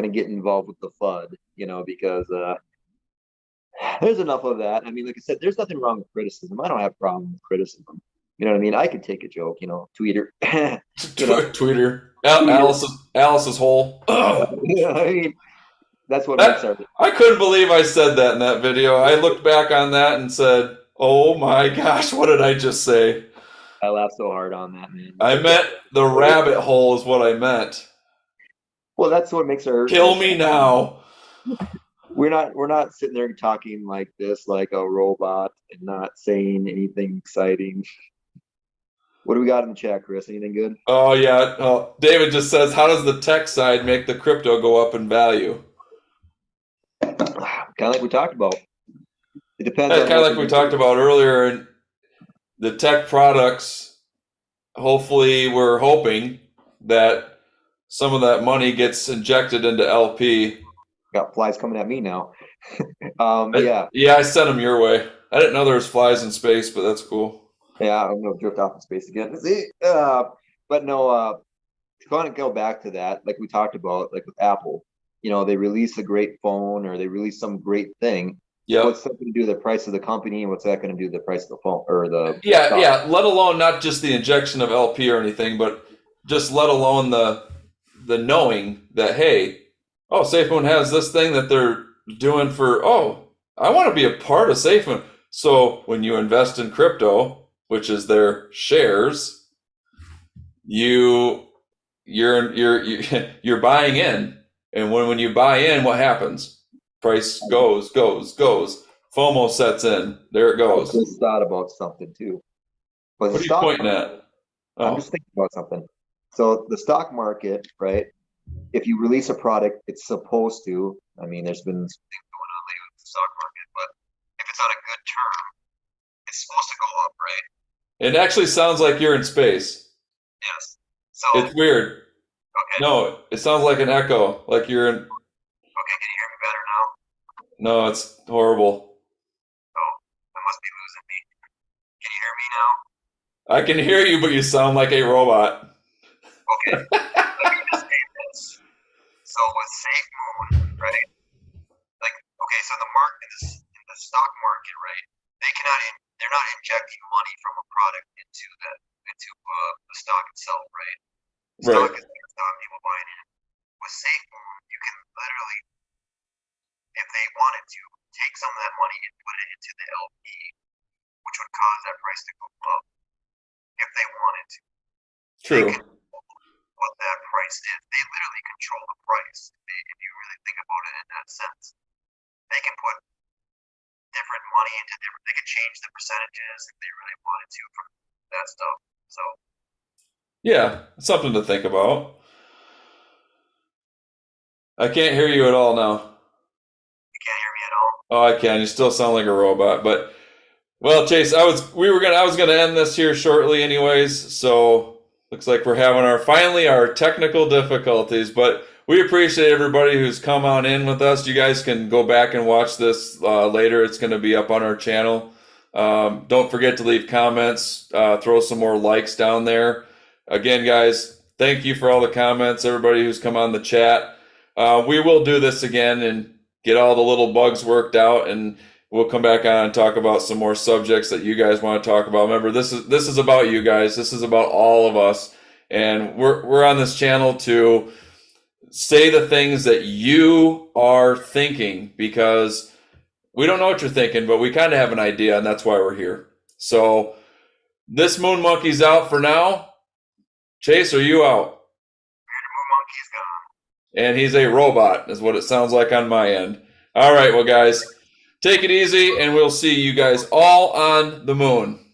Speaker 2: get involved with the FUD, because there's enough of that. I mean, like I said, there's nothing wrong with criticism. I don't have a problem with criticism. You know what I mean? I could take a joke, tweeter,
Speaker 1: Tweeter.
Speaker 2: tweeter.
Speaker 1: Alice's hole. Ugh.
Speaker 2: I mean, that's what makes
Speaker 1: That
Speaker 2: our.
Speaker 1: I couldn't believe I said that in that video. I looked back on that and said, "Oh my gosh, what did I just say?"
Speaker 2: I laugh so hard on that, man.
Speaker 1: I
Speaker 2: But yeah,
Speaker 1: meant the rabbit hole is what I meant.
Speaker 2: well, that's what makes our
Speaker 1: Kill me
Speaker 2: channel.
Speaker 1: now.
Speaker 2: We're not sitting there talking like this, like a robot, and not saying anything exciting. What do we got in the chat, Chris? Anything good?
Speaker 1: Oh yeah. Oh, David just says, "How does the tech side make the crypto go up in value?"
Speaker 2: Kind of like we talked about. It depends
Speaker 1: Kind
Speaker 2: on
Speaker 1: of
Speaker 2: what
Speaker 1: like
Speaker 2: you
Speaker 1: we talked about earlier, and the tech products. Hopefully, we're hoping that some of that money gets injected into LP.
Speaker 2: got flies coming at me now.
Speaker 1: I,
Speaker 2: Yeah,
Speaker 1: yeah, I sent them your way. I didn't know there was flies in space, but that's cool.
Speaker 2: yeah, I'm gonna drift off in space again. See, but no, to kind of go back to that, like we talked about, like with Apple, they release a great phone or they release some great thing.
Speaker 1: Yep.
Speaker 2: What's that going to do to the price of the company, and what's that going to do to the price of the phone or the
Speaker 1: Yeah,
Speaker 2: stock?
Speaker 1: yeah. Let alone not just the injection of LP or anything, but just let alone the knowing that hey, oh, Safemoon has this thing that they're doing for. Oh, I want to be a part of Safemoon. So when you invest in crypto, which is their shares, you you're buying in, and when you buy in, what happens? Price goes. FOMO sets in. There it
Speaker 2: I
Speaker 1: goes.
Speaker 2: just thought about something too. But the
Speaker 1: What are you
Speaker 2: stock
Speaker 1: pointing
Speaker 2: market,
Speaker 1: at?
Speaker 2: I'm
Speaker 1: Oh,
Speaker 2: just thinking about something. So the stock market, right? If you release a product, it's supposed to. I mean, there's been some things going on lately with the stock market, but if it's on a good term, it's supposed to go up, right?
Speaker 1: it actually sounds like you're in space.
Speaker 2: Yes. So,
Speaker 1: It's weird.
Speaker 2: okay,
Speaker 1: No, it sounds like an echo. Like you're in.
Speaker 2: okay, can you hear me better now?
Speaker 1: No, it's horrible.
Speaker 2: Oh, I must be losing me. Can you hear me now?
Speaker 1: I can hear you, but you sound like a robot.
Speaker 2: Okay, let me just say this. So with Safemoon, right? Like, okay, so in the stock market, right? They're not injecting money from a product into the stock itself, right? The stock
Speaker 1: Right.
Speaker 2: is based on people buying it. With Safemoon, you can literally, if they wanted to, take some of that money and put it into the LP, which would cause that price to go up. If they wanted to, they
Speaker 1: True.
Speaker 2: can what that price is. They literally control the price. If you really think about it in that sense, they can put different money into different. They could change the percentages if they really wanted to from that stuff. So
Speaker 1: Yeah, something to think about. I can't hear you at all now.
Speaker 2: you can't hear me at all.
Speaker 1: Oh, I can. You still sound like a robot. But well, Chase, I was gonna end this here shortly, anyways. So looks like we're having our technical difficulties. But we appreciate everybody who's come on in with us. You guys can go back and watch this later. It's going to be up on our channel. Don't forget to leave comments. Throw some more likes down there. Again, guys, thank you for all the comments. Everybody who's come on the chat. We will do this again and get all the little bugs worked out, and we'll come back on and talk about some more subjects that you guys want to talk about. Remember, this is about you guys. This is about all of us, and we're on this channel to say the things that you are thinking because we don't know what you're thinking, but we kind of have an idea, and that's why we're here. So this moon monkey's out for now. Chase, are you out?
Speaker 2: Moon monkey's gone.
Speaker 1: And he's a robot, is what it sounds like on my end. All right, well, guys, Take it easy, and we'll see you guys all on the moon.